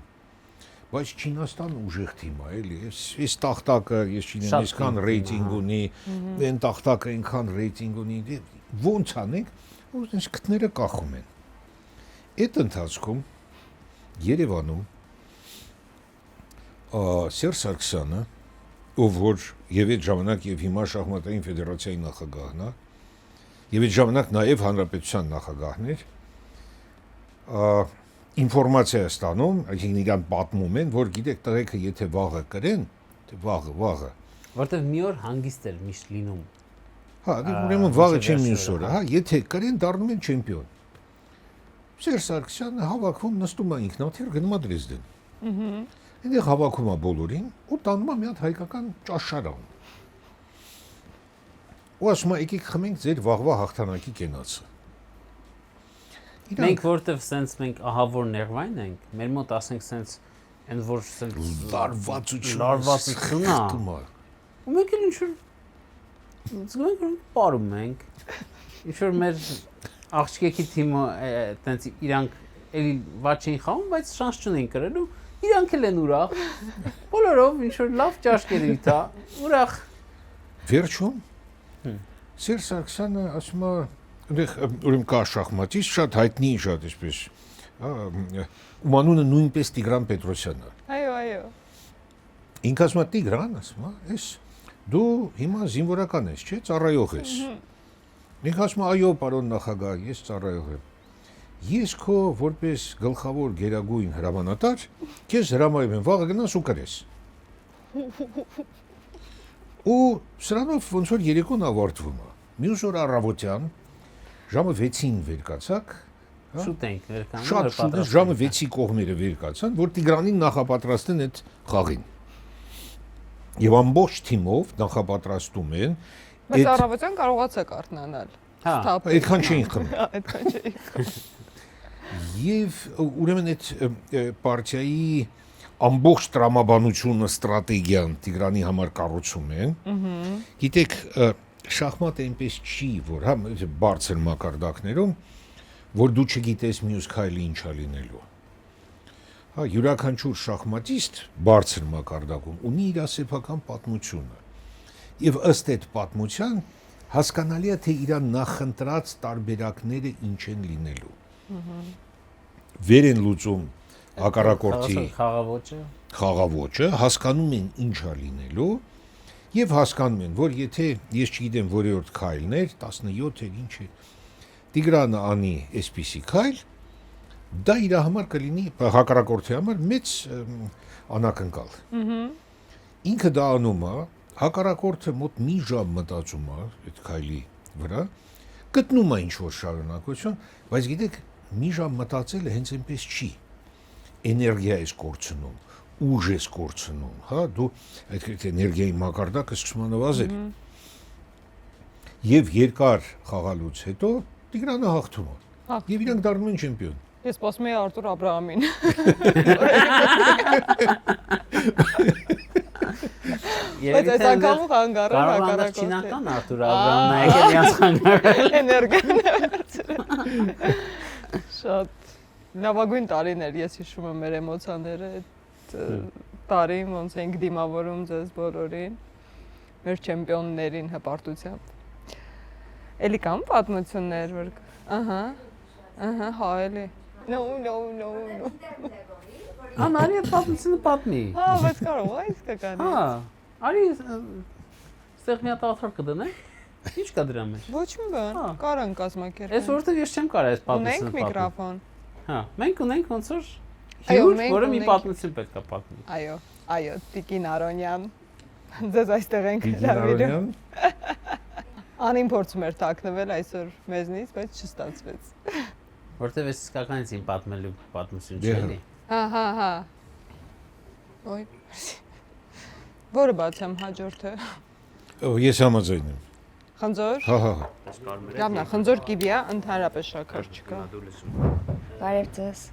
Բայց Չինաստանը ուժեղ թիմ է, էլի, այս տախտակը, ես չինեմ, այսքան ռեյտինգ ունի, այն տախտակը այնքան ռեյտինգ ունի, ոնց անենք, որ այս քթները կախում են։ Այդ ընթացքում Երևանում Սերժ Սարգսյանը, ով որ եւ այդ ժամանակ եւ հիմա շախմատային ֆեդերացիայի նախագահն է, եւ այդ ժամանակ նաեւ հանրապետության նախագահն էր, ինֆորմացիա է ստանում, այսինքն իրան պատմում են, որ գիտեք տղեկը եթե վաղը կրեն, թե վաղը, որտեվ մի օր հանգիստ էր միշտ լինում։ Հա, դե ուրեմն վաղը չեն մյուս օրը, հա, եթե կրեն դառնում են չեմպիոն։ Սերժ Սարգսյանը հավաքում նստում է ինքնաթիռ գնում է Դրեզդեն։ Այնտեղ հավաքում է բոլորին ու տանում է մի հատ հայկական ճաշարան։ Ու ասում է եկեք խմենք ձեր վաղվա հաղթանակի կենացը։ Մենք որտեվ սենց մենք ահավոր ներվային ենք, մեր մոտ ասենք սենց այն որ սենց լարվածություն է։ Ու մենք էլ ինչ-որ զգում պարում ենք։ Ինչ-որ մեր աղջիկի թիմը տենց իրանք էլի վաճ էին խաղում, բայց շանս չունեն կրելու, իրանք էլ են ուրախ։ Բոլորով ինչ-որ լավ ճաշկեր իթա, ուրախ։ Վերջում Սերժ Սարգսյանը ասում է այնտեղ ուրեմն կա շախմատիստ շատ հայտնի շատ այսպես, ում անունը նույնպես Տիգրան Պետրոսյանն է։ Այո։ Ինքը ասում է Տիգրան, ասում է, «Էս դու հիմա զինվորական ես, չէ՞, ծառայող ես»։ Ինքը ասում է, «Այո, պարոն նախագահ, ես ծառայող եմ»։ Ես քո որպես գլխավոր գերագույն հրամանատար քեզ հրամայում եմ վաղը գնաս ու կրես։ Ու սրանով ոնց որ երեկոն ավարտվում է։ Մյուս օր առավոտյան ժամը 6-ին վեր կացակ, Շուտ ենք վերկանում։ շատ շուտ ժամը 6-ի կողմերը վեր կացան, որ Տիգրանին նախապատրաստեն այդ խաղին։ Եվ ամբողջ թիմով նախապատրաստում են։ Բայց առավոտյան կարողացեք արթնանալ։ Հա, Այդքան չէին խմում։ Այդքան չէի։ Եվ ուրեմն այդ պարտիայի ամբողջ տրամաբանությունը, ստրատեգիան Տիգրանի համար կառուցում են։ Գիտեք, շախմատը այնպես չի, որ հա բարձր մակարդակներում, որ դու չգիտես մյուս քայլը ինչ է լինելու։ Հա, յուրաքանչյուր շախմատիստ բարձր մակարդակում ունի իր սեփական պատմությունը։ Եվ ըստ այդ պատմության հասկանալի է, թե իր նախընտրած տարբերակները ինչ են լինելու։ Վեր են լուծում հակառակորդի խաղավոճը, հասկանում են ինչ է լինելու եւ հասկանում են, որ եթե ես չգիտեմ որևէ քայլն էր 17 էր ինչ է Տիգրանը անի այսպիսի քայլ, դա իր համար կլինի հակառակորդի համար մեծ անակնկալ։ Ինքը դա անում է, հակառակորդը մոտ մի ժամ մտածում է այդ քայլի վրա, գտնում է ինչ որ շարունակություն, բայց գիտեք, մի ժամ մտածելը հենց այնպես չի։ Էներգիա ես կորցնում, ուժ ես կորցնում, հա, դու այդ էներգիայի մակարդակը սկսում է նվազել։ Եվ երկար խաղալուց հետո Տիգրանը հաղթում է։ Եվ իրանք դառնում են չեմպիոն։ Ես սպասում եի Արտուր Աբրահամին։ Բայց այս անգամ խանգարել հակառակորդի։ Չինական Արտուր Աբրահամն է եկել իրանց խանգարել։ Էներգիան։ Շատ լավագույն տարիներ, ես հիշում եմ մեր էմոցիաները այդ տարին, ոնց ենք դիմավորում ձեզ բոլորին, մեր չեմպիոններին հպարտությամբ։ Էլի կան պատմություններ, որ հա, էլի։ No. Արի այդ պատմությունը պատմի։ Հա, բայց կարող է իսկականի։ Հա, արի ստեղ մի հատ աթոռ կդնենք։ Ինչ կա դրա մեջ։ Ոչ մի բան, կարան կազմակերպել։ Այս որտեղ ես չեմ կարող այս պատմությունը պատմել։ Ունենք միկրոֆոն։ Հա, մենք ունենք ոնց որ հյուր, որը մի պատմություն պետք է պատմի։ Այո, Տիկին Արոնյան։ Ձեզ այստեղ ենք հրավիրում։ Անին փորձում էր թաքնվել այսօր մեզնից, բայց չստացվեց։ Որտեվ ես իսկականից իմ պատմելու պատմություն չէ։ Հա։ Ոյ։ Որը բացեմ հաջորդը։ Ես համաձայն եմ։ Խնձոր։ Հա։ Լավն է, խնձոր կիվիա, ընդհանրապես շաքար չկա։ Բարև ձեզ։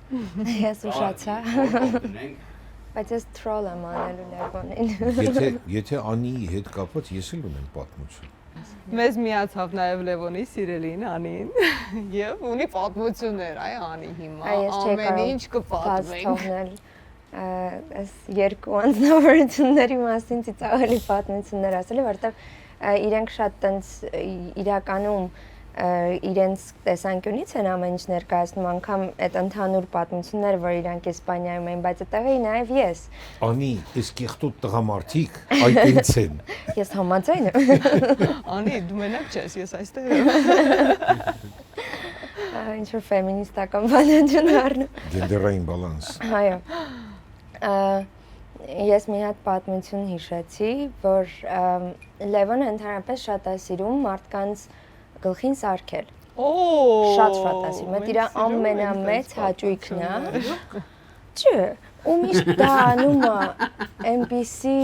Ես ուշացա։ Բայց ես troll եմ անելու Լևոնին։ Եթե Անիի հետ կապված ես էլ ունեմ պատմություն։ Մեզ միացավ նաև Լևոնի սիրելին Անին եւ ունի պատմություններ, Անի հիմա ամեն ինչ կպատմենք։ Այս երկու անձնավորությունների մասին ծիծաղելի պատմություններ ասել, որտեղ իրենք շատ տենց իրականում իրենց տեսանկյունից են ամեն ինչ ներկայացնում, անգամ այդ ընդհանուր պատմությունները, որ իրանք Իսպանիայում են, բայց այդտեղ էի նաև ես։ Անի, այս կեղտոտ տղամարդիկ այդ ինձ են։ Ես համաձայն եմ։ Անի, դու մենակ չես, ես այստեղ եմ։ Ինչ որ ֆեմինիստական բան են առնում։ Գենդերային բալանս։ Այո։ Ես մի հատ պատմություն հիշեցի, որ Լևոնը ընդհանրապես շատ է սիրում մարդկանց գլխին սարքել։ Շատ ասի, մեծ իր ամենամեծ հաճույքն է։ Չէ, ու միշտ դա անում է այնպիսի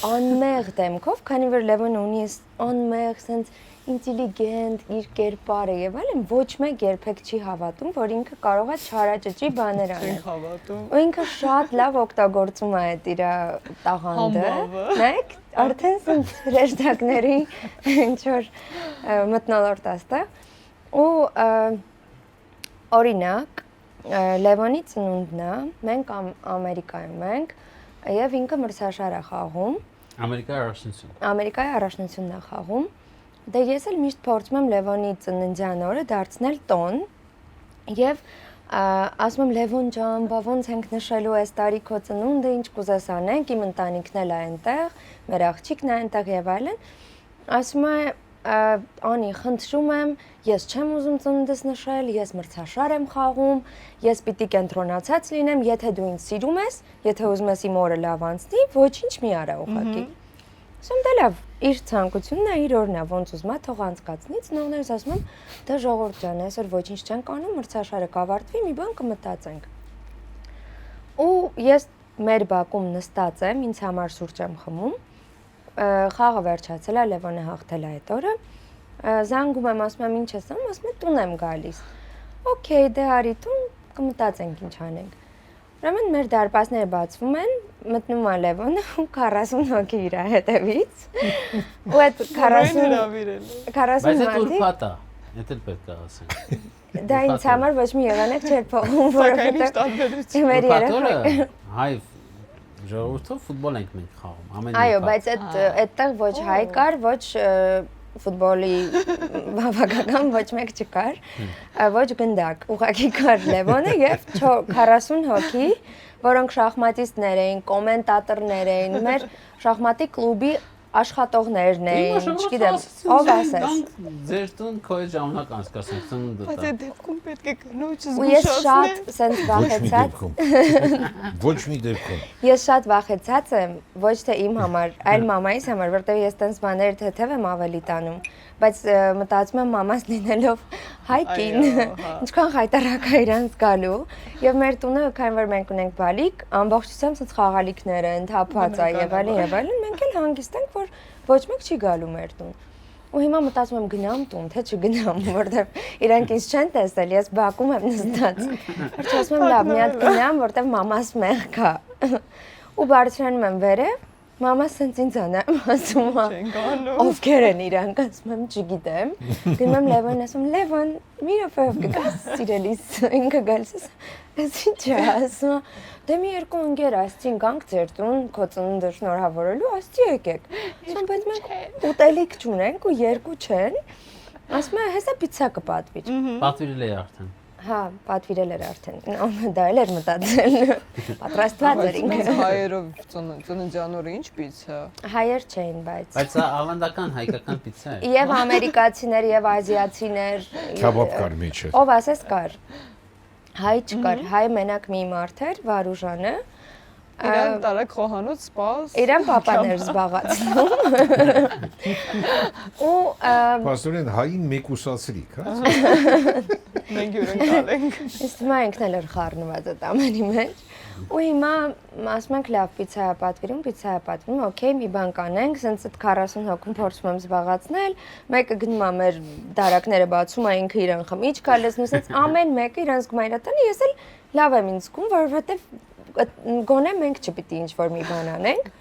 անմեղ դեմքով, քանի որ Լևոնը ունի անմեղ, sense ինտելիգենտ իր կերպարը եւ այլն, ոչ մեկ երբեք չի հավատում, որ ինքը կարող է չարաճճի բաներ անել։ Չենք հավատում։ Ու ինքը շատ լավ օգտագործում է այդ իր տաղանդը։ Նայեք, արդեն sense հրեշտակների ինչ որ մտնոլորտ աստա։ Ու օրինակ Լևոնի ծնունդն է, մենք Ամերիկայում ենք եւ ինքը մրցաշար է խաղում։ Ամերիկայի առաջնությունն է խաղում։ Դե ես էլ միշտ փորձում եմ Լևոնի ծննդյան օրը դարձնել տոն եւ ասում եմ Լևոն ջան, բա ոնց ենք նշելու այս տարի քո ծնունդը, ինչ կուզես անենք, իմ ընտանիքն էլ է այնտեղ, մեր աղջիկն է այնտեղ եւ այլն։ Ասում է Անի, խնդրում եմ, ես չեմ ուզում ծնունդս նշել, ես մրցաշար եմ խաղում, ես պիտի կենտրոնացած լինեմ, եթե դու ինձ սիրում ես, եթե ուզում ես իմ օրը լավ անցնի, ոչինչ մի արա ուղղակի։ Ասում դե լավ, իր ցանկությունն է, իր օրն է, ոնց ուզում է, թող անցկացնի, ծնողներս ասում եմ, դե ժողովուրդ ջան, այսօր ոչինչ չենք անում, մրցաշարը կավարտվի, մի բան կմտածենք։ Ու ես մեր բակում նստած եմ, ինձ համար սուրճ եմ խմում, խաղը վերջացել է, Լևոնը հաղթել է այդ օրը, զանգում եմ, ասում եմ, ինչ ես անում, ասում եմ, տուն եմ գալիս։ Okay, դե արի տուն, կմտածենք ինչ անենք։ Ուրեմն մեր դարպասները բացվում են, մտնում է Լևոնը ու 40 հոգի իր հետևից։ Ու այդ 40 Բայց այդ ուրբաթ է, դա էլ պետք է ասեմ։ Դա ինձ համար ոչ մի եղանակ չէր փոխում, որովհետև մեր երեխաները հայ ժողովուրդով ֆուտբոլ ենք մենք խաղում, ամեն Այո, բայց այդտեղ ոչ հայ կար, ոչ ֆուտբոլի բավական ոչ մեկ չկար, ոչ գնդակ, ուղղակի կար Լևոնը եւ 40 հոգի, որոնք շախմատիստներ էին, կոմենտատորներ էին, մեր շախմատի կլուբի աշխատողներն էին, չգիտեմ, ով ասես։ Ձեր տուն քո ժամանակ անցկացնենք ծնունդը։ Բայց այդ դեպքում պետք է կնոջը Ու ես շատ սենց վախեցած։ Ոչ մի դեպքում։ Ես շատ վախեցած եմ, ոչ թե իմ համար, այլ մամայիս համար, որտեղ ես տենց բաներ թեթև եմ ավելի տանում, բայց մտածում եմ մամաս լինելով հայկին, ինչքան խայտարակ է իրանց գալու, եւ մեր տունը, քանի որ մենք ունենք բալիկ, ամբողջությամբ սենց խաղալիքներ են, թափած է եւ այլն, մենք էլ հանգիստ ենք, որ ոչ մեկ չի գալու մեր տուն։ Ու հիմա մտածում եմ գնամ տուն, թե չգնամ, որտեվ իրանք ինձ չեն տեսել, ես բակում եմ նստած։ Վերջ ասում եմ լավ, մի հատ գնամ, որտեվ մամաս մեղք է։ Ու բարձրանում եմ վերև, մամաս սենց ինձ ասում է, ովքեր են իրանք, ասում եմ չգիտեմ։ Գնում եմ Լևոն, ասում Լևոն, մի րոպեով կգաս սիրելիս, ինքը գալիս է, ես ինչ է, ասում է, դե մի երկու ընկեր ասցին գանք ձեր տուն, քո ծնունդը շնորհավորելու, ասցի եկեք։ Ասում բայց մենք ուտելիք չունենք ու երկու չեն։ Ասում է հեսա պիցցա կպատվի։ Պատվիրել է արդեն։ Հա, պատվիրել էր արդեն։ Դա էլ էր մտածել։ Պատրաստված էր ինքը։ Հայերով ծննդյան օրը ինչ պիցցա։ Հայեր չէին, բայց։ Բայց սա ավանդական հայկական պիցցա է։ Եվ ամերիկացիներ, եւ ազիացիներ։ Քաբաբ կար մեջը։ Ով ասես կար։ Հայ չկար, հայ մենակ մի մարդ էր, Վարուժանը։ Իրան տարակ խոհանոց սպաս։ Իրան papan էր զբաղացնում։ Ու Պաստորեն հային մեկուսացրիք, հա։ Մենք յուրենք տալենք։ Իսկ հիմա ինքն էլ էր խառնված այդ ամենի մեջ։ Ու հիմա ասում ենք լավ պիցցա է պատվիրում, օքեյ, մի բան կանենք, սենց այդ 40 հոգուն փորձում եմ զբաղացնել, մեկը գնում է մեր դարակները բացում է ինքը իրան խմիչ կալեցնում, սենց ամեն մեկը իրան զգում է իր տանը, ես էլ լավ եմ ինձ զգում, որովհետև գոնե մենք չպիտի ինչ-որ մի բան անենք։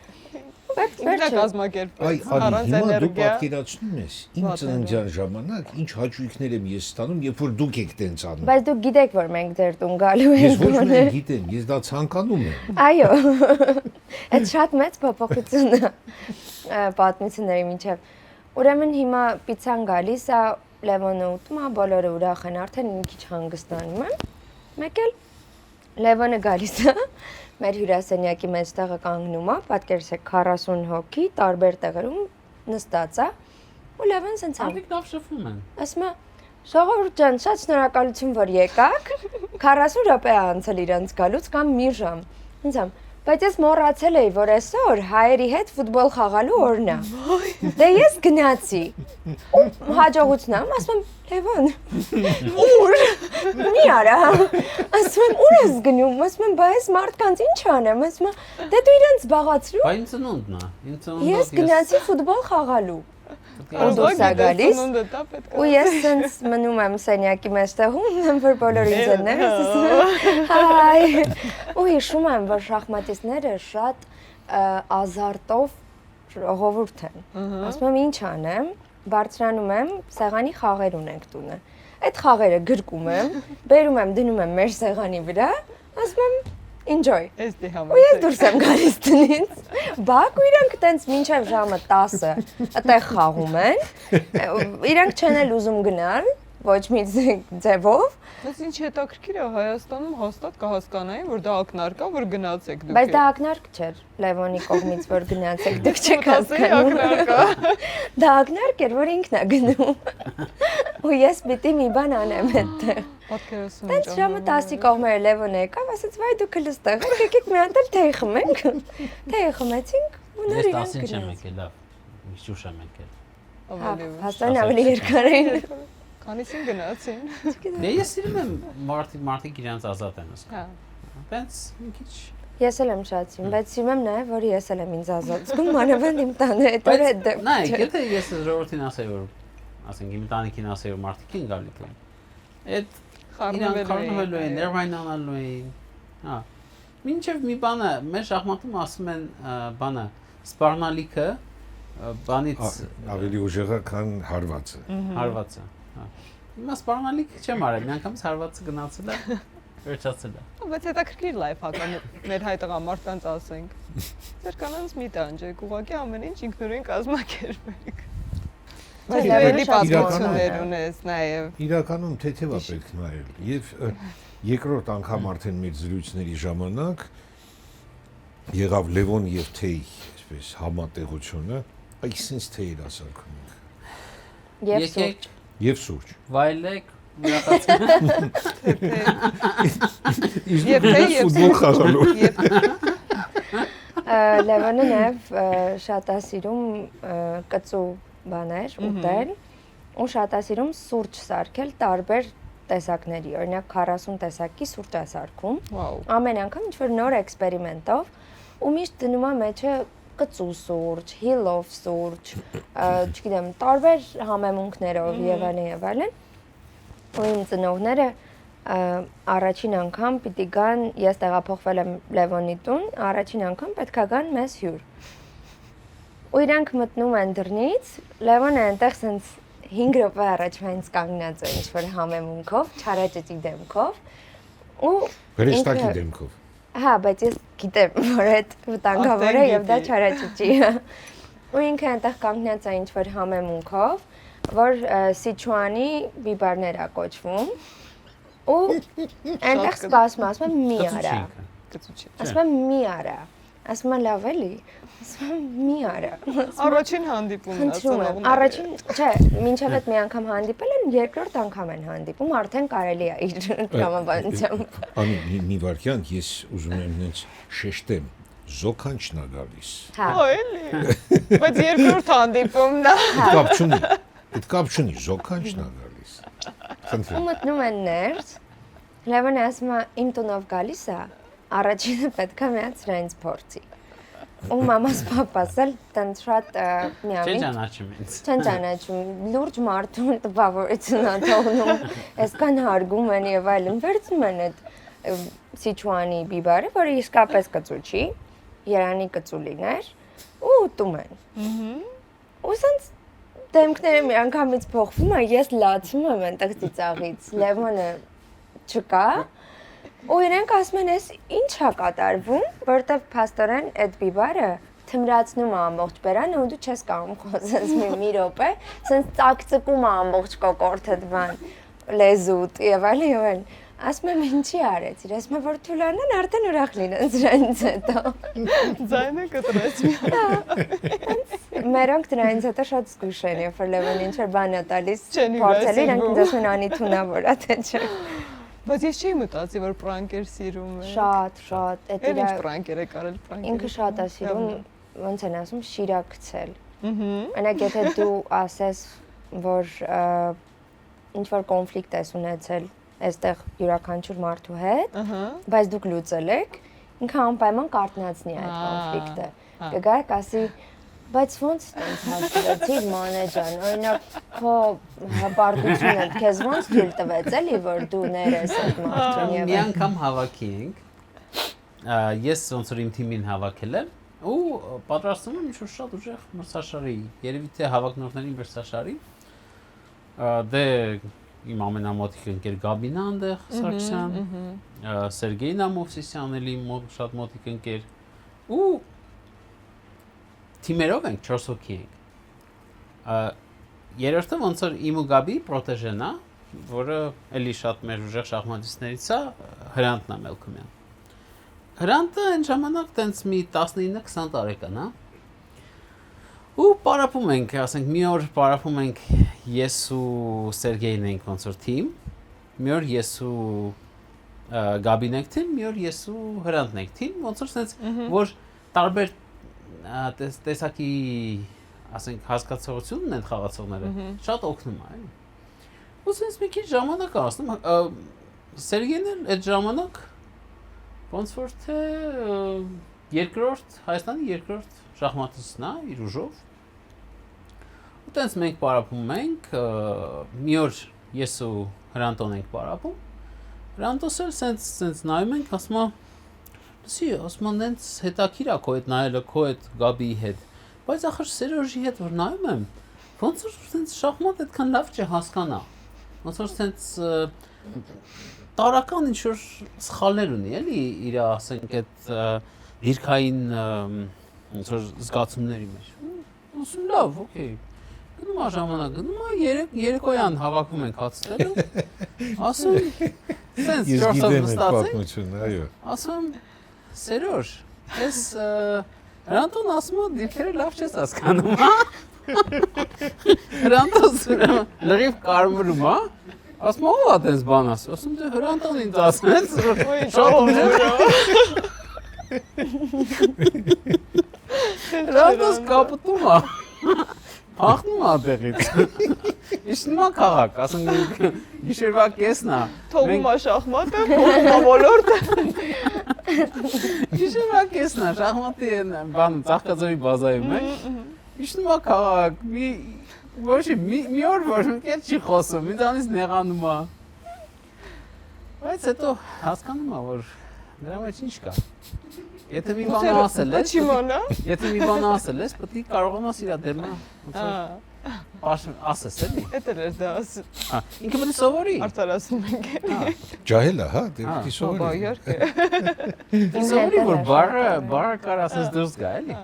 Ինքնա կազմակերպված, Այ, առանց հիմա դու էներգիա։ պատկերացնում ես, իմ ծննդյան ժամանակ ինչ հաճույքներ եմ ես ստանում, երբ որ դուք եք տենց անում։ Բայց դուք գիտեք, որ մենք ձեր տուն գալու Ես ենք։ ոչ միայն գիտեմ, ես դա ցանկանում եմ։ Այո։ Այդ շատ մեծ փոփոխություն է պատմությունների միջև։ Ուրեմն հիմա պիցցան գալիս է, Լևոնը ուտում է, բոլորը ուրախ են, արդեն մի քիչ հանգստանում են։ Մեկ էլ Լևոնը գալիս է, մեր հյուրասենյակի մեջտեղը կանգնում է, պատկերացրեք 40 հոգի տարբեր տեղերում նստած է, ու Լևոնը սենց Անդիկ լավ շփվում են։ ասում է. «Ժողովուրդ ջան, շատ շնորհակալություն, որ եկաք։ 40 րոպե է անցել իրանց գալուց կամ մի ժամ»։ Ինձ Բայց ես մոռացել էի, որ այսօր հայերի հետ ֆուտբոլ խաղալու օրն է։ Դե ես գնացի։ Ու հաջողությունն եմ, ասում եմ, Լևոն, ուր։ Մի արա։ Ասում եմ, ուր ես գնում։ Ասում եմ, բայց մարդկանց ինչ անեմ։ Ասում եմ, դե դու իրենց զբաղացրու։ Բայց ինձ նույնն է։ Ինձ նույնն Ես գնացի ֆուտբոլ խաղալու։ Ու դուրս ա գալիս։ Ու ես sense մնում եմ սենյակի մեջտեղում, որ բոլորը ինձ են նայում։ Հայ։ Ու հիշում եմ, որ շախմատիստները շատ ազարտով ժողովուրդ են։ Ասում եմ, ինչ անեմ, բարձրանում եմ, սեղանի խաղեր ունենք տունը։ Այդ խաղերը գրկում եմ, բերում եմ, դնում եմ մեր սեղանի վրա, ասում եմ enjoy։ Ես դե Ու ես դուրս եմ գալիս տնից։ Բակ ու իրանք տենց մինչև ժամը 10-ը այդտեղ խաղում են։ Իրանք չեն էլ ուզում գնալ, ոչ մի ձևով։ Բայց ինչ հետաքրքիր է Հայաստանում հաստատ կհասկանային, որ դա ակնարկ է, որ գնացեք դուք։ Բայց դա ակնարկ չէր Լևոնի կողմից, որ գնացեք, դուք չեք հասկանում։ Դա ակնարկ էր, որ ինքն է գնում։ Ու ես պիտի մի բան անեմ այդտեղ։ Պատկերացնում Տենց ժամը 10-ի կողմերը Լևոնը եկավ, ասաց՝ «Վայ դուք լստեղ եք, եկեք մի հատ էլ թեյ խմենք»։ Թեյ խմեցինք ու նոր Ես իրանք 10-ին չեմ գնաց։ եկել, լավ։ Միշտ եմ եկել։ Հաստատ ավելի երկար էին։ Քանիսին գնացին։ Դե ես սիրում եմ մարդիկ իրանց ազատ են ասում։ Հա։ Բայց մի քիչ Ես էլ եմ շատ սիրում, բայց սիրում եմ նաև, որ ես էլ եմ ինձ ազատ զգում, մանավանդ իմ տանը այդ օրը դեպք։ նայեք, եթե ես ժողովրդին ասեի, որ ասենք իմ տանիքին ասեի, որ մարդիկ են գալիք են։ Այդ խառնվելու են, ներվայնանալու են։ Հա։ Մինչև մի բանը, մեր շախմատում ասում են բանը, սպառնալիքը բանից ավելի ուժեղ է, քան հարվածը։ հարվածը։ Հա։ Հիմա սպառնալիք չեմ արել, մի անգամից հարվածը գնացել է, վերջացել է։ Բայց հետաքրքիր լայֆ հա մեր հայ տղամարդկանց ասենք։ Ձեր կանանց մի տանջեք, ուղղակի ամեն ինչ ինքնուրույն կազմակերպեք։ Բայց ավելի պատմություններ ունես նաև։ Իրականում թեթև է պետք նայել եւ երկրորդ անգամ արդեն մեր զրույցների ժամանակ եղավ Լևոն եւ Թեյ, այսպես համատեղությունը, այսինքն Թեյր ասանքում Եվ սուրճ։ եւ սուրճ։ Վայելեք, ուրախացեք։ Եվ Թեյ եւ ֆուտբոլ խաղալու։ Լևոնը նաև շատ է սիրում կծու բաներ ուտել ու շատ է սիրում սուրճ սարքել տարբեր տեսակների, օրինակ 40 տեսակի սուրճ է սարքում։ Վաու։ Ամեն անգամ ինչ-որ նոր էքսպերիմենտով ու միշտ դնում է մեջը կծու սուրճ, հիլով սուրճ, չգիտեմ, տարբեր համեմունքներով եւ այլն։ Ու իմ ծնողները առաջին անգամ պիտի գան, ես տեղափոխվել եմ Լևոնի տուն, առաջին անգամ պետքա գան մեզ հյուր։ Ու իրանք մտնում են դռնից, Լևոնը այնտեղ սենց 5 րոպե առաջ ինձ կանգնած է ինչ-որ համեմունքով, չարաճճի դեմքով ու Հրեստակի դեմքով։ Հա, բայց ես գիտեմ, որ այդ վտանգավոր է եւ դա չարաճճի է։ Ու ինքը այնտեղ կանգնած է ինչ-որ համեմունքով, որ Սիչուանի բիբարներ է կոչվում։ Ու այնտեղ սպասում, ասում եմ մի արա։ Ասում եմ մի արա։ Ասում եմ լավ էլի։ Ասում եմ մի արա։ Առաջին հանդիպումն է ծնողները։ Առաջին, չէ, մինչև այդ մի անգամ հանդիպել են, երկրորդ անգամ են հանդիպում, արդեն կարելի է իր տրամաբանությամբ։ Անի մի վարքյան ես ուզում եմ նենց շեշտեմ, զոքանչն է գալիս։ Հա։ Օ, էլի։ Բայց երկրորդ հանդիպումն է։ Կապ չունի։ Այդ կապ չունի, զոքանչն է գալիս։ Ու Խնդրեմ։ մտնում են ներս։ Լևոնը ասում է իմ տունով գալիս է, առաջինը պետք է մի հատ սրանից փորձի։ Ու մամաս պապաս էլ տենց շատ միամիտ Չճանաչում ինձ։ չեն ճանաչում, լուրջ մարդուն տպավորություն է թողնում, այսքան հարգում են եւ այլն, վերցնում են այդ Սիչուանի բիբարը, որը իսկապես կծու չի, Երանի կծու լիներ, ու ուտում են։ Ու սենց դեմքները մի անգամից փոխվում է, ես լացում եմ այնտեղ ծիծաղից, Լևոնը չկա, ու իրենք ասում են, «Էս ինչ է կատարվում», որտեվ փաստորեն այդ բիբարը թմրացնում է ամբողջ բերանը ու դու չես կարող խոսես մի րոպե, սենց ծակծկում է ամբողջ կոկորդդ բան, լեզուտ եւ այլն։ Ասում եմ, ինչի արեցիր, ասում եմ, որ թուլանան արդեն ուրախ լինեն դրանից հետո։ Ձայնը կտրեց մի։ Մերոնք դրանից հետո շատ զգուշ են, երբ որ Լևոնը ինչ-որ բան է տալիս, Չեն փորձել հյուրասիրվում։ իրանք ինձ ասում են անի թունավոր է թե չէ։ Բայց ես չի մտածի, որ պրանկեր սիրում է։ Շատ, Էլ ինչ պրանկեր է կարել պրանկեր։ ինքը շատ է սիրում, ոնց են ասում, շիրակցել։ Ահա։ Այնակ եթե դու ասես, որ ինչ որ կոնֆլիկտ ես ունեցել այստեղ յուրաքանչյուր մարդու հետ, բայց դուք լուծել եք, ինքը անպայման կարտնացնի այդ կոնֆլիկտը։ Կգայք ասի, բայց ոնց տենց հաշվեցիր մանեջան, օրինակ քո հպարտությունը քեզ ոնց թույլ տվեց էլի, որ դու ներես այդ մարդուն եւ Մի անգամ հավաքի ենք, ես ոնց որ իմ թիմին հավաքել եմ ու պատրաստում եմ ինչ-որ շատ ուժեղ մրցաշարի, երևի թե հավաքնորդների մրցաշարի, դե իմ ամենամոտիկ ընկեր Գաբինն է այնտեղ Սարգսյան, Սերգեյն Ամովսիսյանն էլի շատ մոտիկ ընկեր ու թիմերով ենք 4 հոգի ենք։ Երրորդը ոնց որ իմ ու Գաբի պրոտեժեն է, որը էլի շատ մեր ուժեղ շախմատիստներից է, Հրանտն է Մելքումյան։ Հրանտը այն ժամանակ տենց մի 19-20 տարեկան է։ Ու պարապում ենք, ասենք մի օր պարապում ենք ես ու Սերգեյն ենք ոնց որ թիմ, մի օր ես ու Գաբին ենք թիմ, մի օր ես ու Հրանտն ենք թիմ, ոնց որ սենց որ տարբեր տեսակի ասենք հասկացողությունն են խաղացողները շատ օգնում է էլի։ Ու sense մի քիչ ժամանակ ասում Սերգեյն այդ ժամանակ ոնց որ թե երկրորդ Հայաստանի երկրորդ շախմատիստն է իր ուժով։ Ու տենց մենք պարապում ենք, մի օր ես ու Հրանտոն ենք պարապում։ Հրանտոսը sense նայում ենք, ասում է Սի, ասում նենց հետաքրիր է քո հետ նայելը, քո հետ Գաբիի հետ, բայց ախր Սերոժի հետ որ նայում եմ, ոնց որ սենց շախմատ այդքան լավ չհասկանա, ոնց որ սենց տարական ինչ-որ սխալներ ունի, էլի իր, ասենք, այդ դիրքային ոնց որ զգացումների մեջ, ասում լավ, օքեյ, գնում է ժամանակ, գնում է երեկոյան հավաքում ենք հացտելու, ասում, սենց 4 օր նստացենք, ասում Սերոժ, ես Հրանտոն ասում է դիրքերը լավ չես հասկանում, հա? Հրանտոն լրիվ կարմրում, հա? Ասում ով է տես բան ասում, ասում դե Հրանտոն ինձ ասեց, շատ ուժեղ։ Հրանտոս կապտում է, փախնում է տեղից։ Իշնում է քաղաք, ասում գիշերվա կեսն է։ Թողում է շախմատը, փոխում է ոլորտը։ Գիշերվա կեսն է, շախմատի բան Ծաղկաձորի բազայում է։ Իշնում է քաղաք, մի օր ոչ մի կետ չի խոսում, ինձանից նեղանում է։ Բայց հետո հասկանում է, որ դրա մեջ ինչ կա։ Եթե մի բան ասել ես, եթե մի բան ասել ես, պետք է կարողանաս իր դերնա։ Ասես էլի։ Էդ էր դա ասում։ Ինքը պետք է սովորի։ Արդարացնում ենք էլի։ Ջահել է, հա, դե պետք է Բա սովորի։ իհարկե։ Սովորի որ բառը կար ասես դուրս գա, էլի։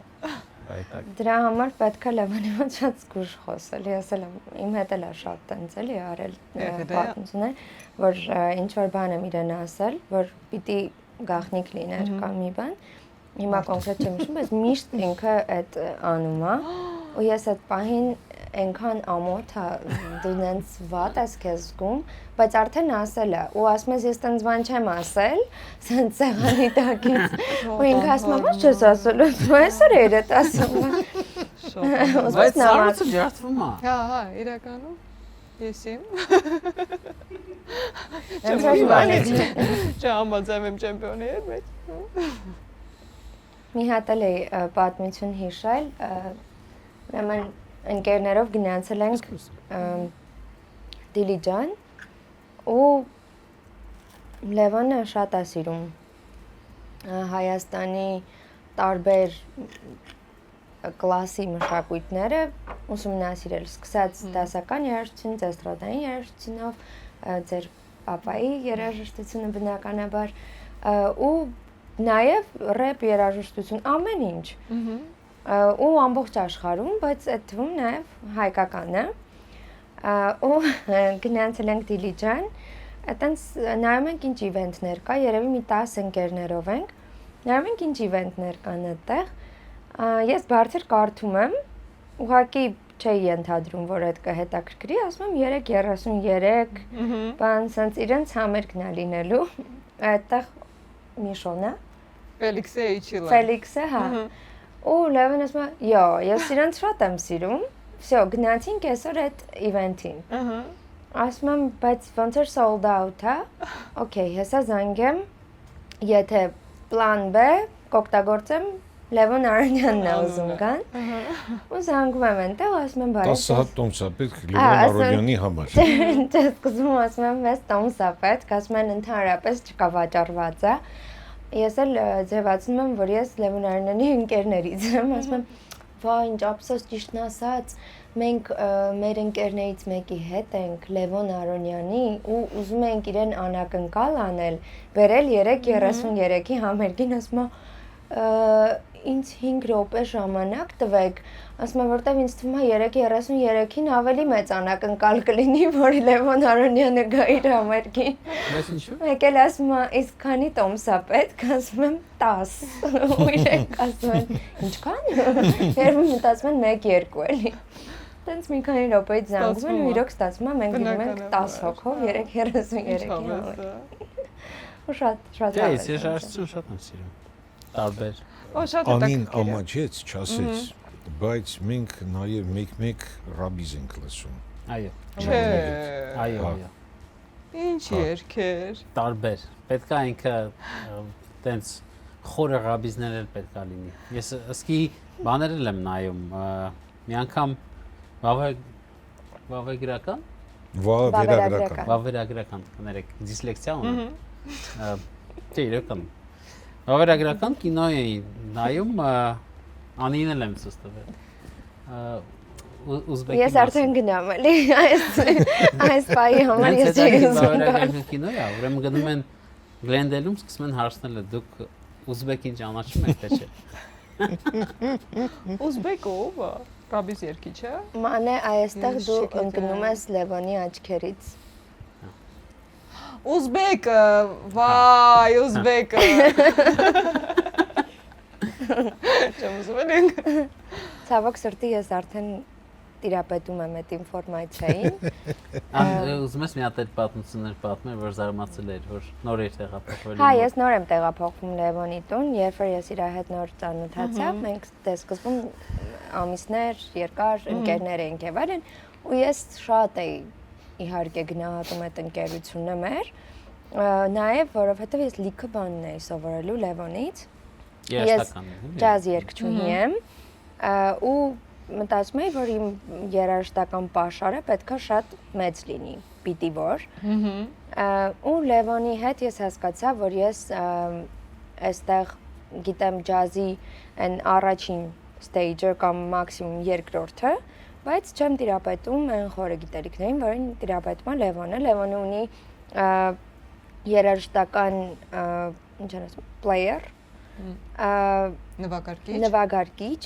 Դրա համար պետք է լավանիմաց շատ զգուշ խոսել, ես էլ իմ հետ էլ է շատ տենց էլի արել պատմություններ, որ ինչ որ բան եմ իրեն ասել, որ պիտի գաղտնիք լիներ կամ մի բան, հիմա կոնկրետ չեմ հիշում, բայց միշտ ինքը այդ անում է, ու ես այդ պահին այնքան ամոթ է, դու նենց վատ ես քեզ զգում, բայց արդեն ասել է, ու ասում ես ես տենց բան չեմ ասել, սենց սեղանի տակից, ու ինքը ասում է, ոչ չես ասել, ու այսօր էր այդ ասում։ Բայց սարոցը ջարդվում է։ Հա, իրականում ես եմ։ Չհամաձայնում եմ չեմպիոնի հետ, բայց մի հատ էլ է պատմություն հիշել, ուրեմն ընկերներով գնացել ենք Դիլիջան ու Լևոնը շատ է սիրում Հայաստանի տարբեր կլասի մշակույթները ուսումնասիրել, սկսած դասական երաժշտությունից, էստրադային երաժշտությունով, ձեր պապայի երաժշտությունը բնականաբար ու նաև ռեփ երաժշտություն, ամեն ինչ։ Ու ամբողջ աշխարհում, բայց այդ թվում նաև հայկականը ու գնացել ենք Դիլիջան, այտենց նայում ենք ինչ իվենթներ կա, երևի մի 10 ընկերներով ենք, նայում ենք ինչ իվենթներ կան այդտեղ, ես բարձր կարդում եմ, ուղղակի չէի ենթադրում, որ այդ կհետաքրքրի, ասում եմ 3:33, բան, սենց իրենց համերգն է լինելու, այդտեղ Միշոնը, Ֆելիքսը, հա, ու Լևոն ասում է, «Յո, ես իրենց շատ եմ սիրում, վсё, գնացինք այսօր այդ իվենթին»։ Ասում եմ, բայց ոնց էր sold out, հա։ Okay, հեսա զանգեմ, եթե պլան B կօգտագործեմ Լևոն Արոնյանն է ուզում գան։ Ու զանգում եմ այնտեղ, ասում եմ, բարի։ 10 հատ տոմս է պետք Լևոն Արոնյանի համար։ Չէ, սկզբում ասում եմ, մեզ տոմս է պետք, ասում են ընդհանրապես չկա վաճառված է։ Ես էլ ձևացնում եմ, որ ես Լևոն Արոնյանի ընկերներից եմ, ասում եմ, վայ, ինչ ափսոս ճիշտն ասած, մենք մեր ընկերներից մեկի հետ ենք Լևոն Արոնյանի ու ուզում ենք իրեն անակնկալ անել, բերել 3:33-ի համերգին, ասում եմ, ինձ 5 րոպե ժամանակ տվեք, ասում եմ, որտեվ ինձ թվում է 3:33-ին ավելի մեծ անակնկալ կլինի, որ Լևոն Արոնյանը գա իր համերգին։ Բայց ինչու՞։ Մեկ էլ ասում է, իսկ քանի տոմս է պետք, ասում եմ 10։ Ու իրենք ասում են, ինչքան։ Երբ մտածում են 1-2 էլի։ Տենց մի քանի րոպեից զանգում են ու իրոք ստացվում է մենք գնում ենք 10 հոգով 3:33-ի համերգ։ Ու շատ Դե, ես երաժշտություն շատ եմ սիրում։ Տարբեր։ Շատ Անին ամաչեց, չասեց, բայց մենք նաև մեկ-մեկ ռաբիզ ենք լսում։ Այո։ Չէ։ Այո։ Ինչ երգեր։ Տարբեր։ Պետք է ինքը տենց խորը ռաբիզներ էլ պետք է լինի։ Ես ըսկի բաներ եմ նայում, մի անգամ վավերագրական, կներեք, դիսլեքսիա ունեմ։ Չէ, իրական։ Վավերագրական կինո էի նայում, Անին էլ եմ ցույց տվել։ Ուզբեկի։ Ես արդեն գնամ էլի, այս բայի համար ես չի ուզում։ Վավերագրական կինո է, ուրեմն գնում են Գլենդելում, սկսում են հարցնել, դուք ուզբեկին ճանաչում եք թե չէ։ Ուզբեկը ով է։ Ռաբիզ երգիչը։ Մանե, այստեղ դու ընկնում ես Լևոնի աչքերից։ Ուզբեկը, վայ, ուզբեկը։ Չեմ ուզում ենք։ Ցավոք սրտի ես արդեն տիրապետում եմ այդ ինֆորմացիային։ Ուզում ես մի հատ այդ պատմություններ պատմել, որ զարմացել էր, որ նոր էր տեղափոխվել։ Հա, ես նոր եմ տեղափոխվում Լևոնի տուն, երբ որ ես իր հետ նոր ծանոթացա, մենք դե սկզբում ամիսներ, երկար ընկերներ էինք եւ այլն, ու ես շատ էի իհարկե գնահատում այդ ընկերությունը մեր, նաեւ որովհետեւ ես լիքը բանն էի սովորելու Լևոնից։ Ես ջազ երգչուհի եմ, ու մտածում էի, որ իմ երաժշտական պաշարը պետքա շատ մեծ լինի, պիտի որ։ Ու Լևոնի հետ ես հասկացա, որ ես այստեղ գիտեմ ջազի այն առաջին stage-ը կամ մաքսիմում երկրորդը, բայց չեմ տիրապետում այն խորը գիտելիքներին, որին տիրապետում է Լևոնը։ Լևոնը ունի երաժշտական, ինչ են ասում, player, նվագարկիչ,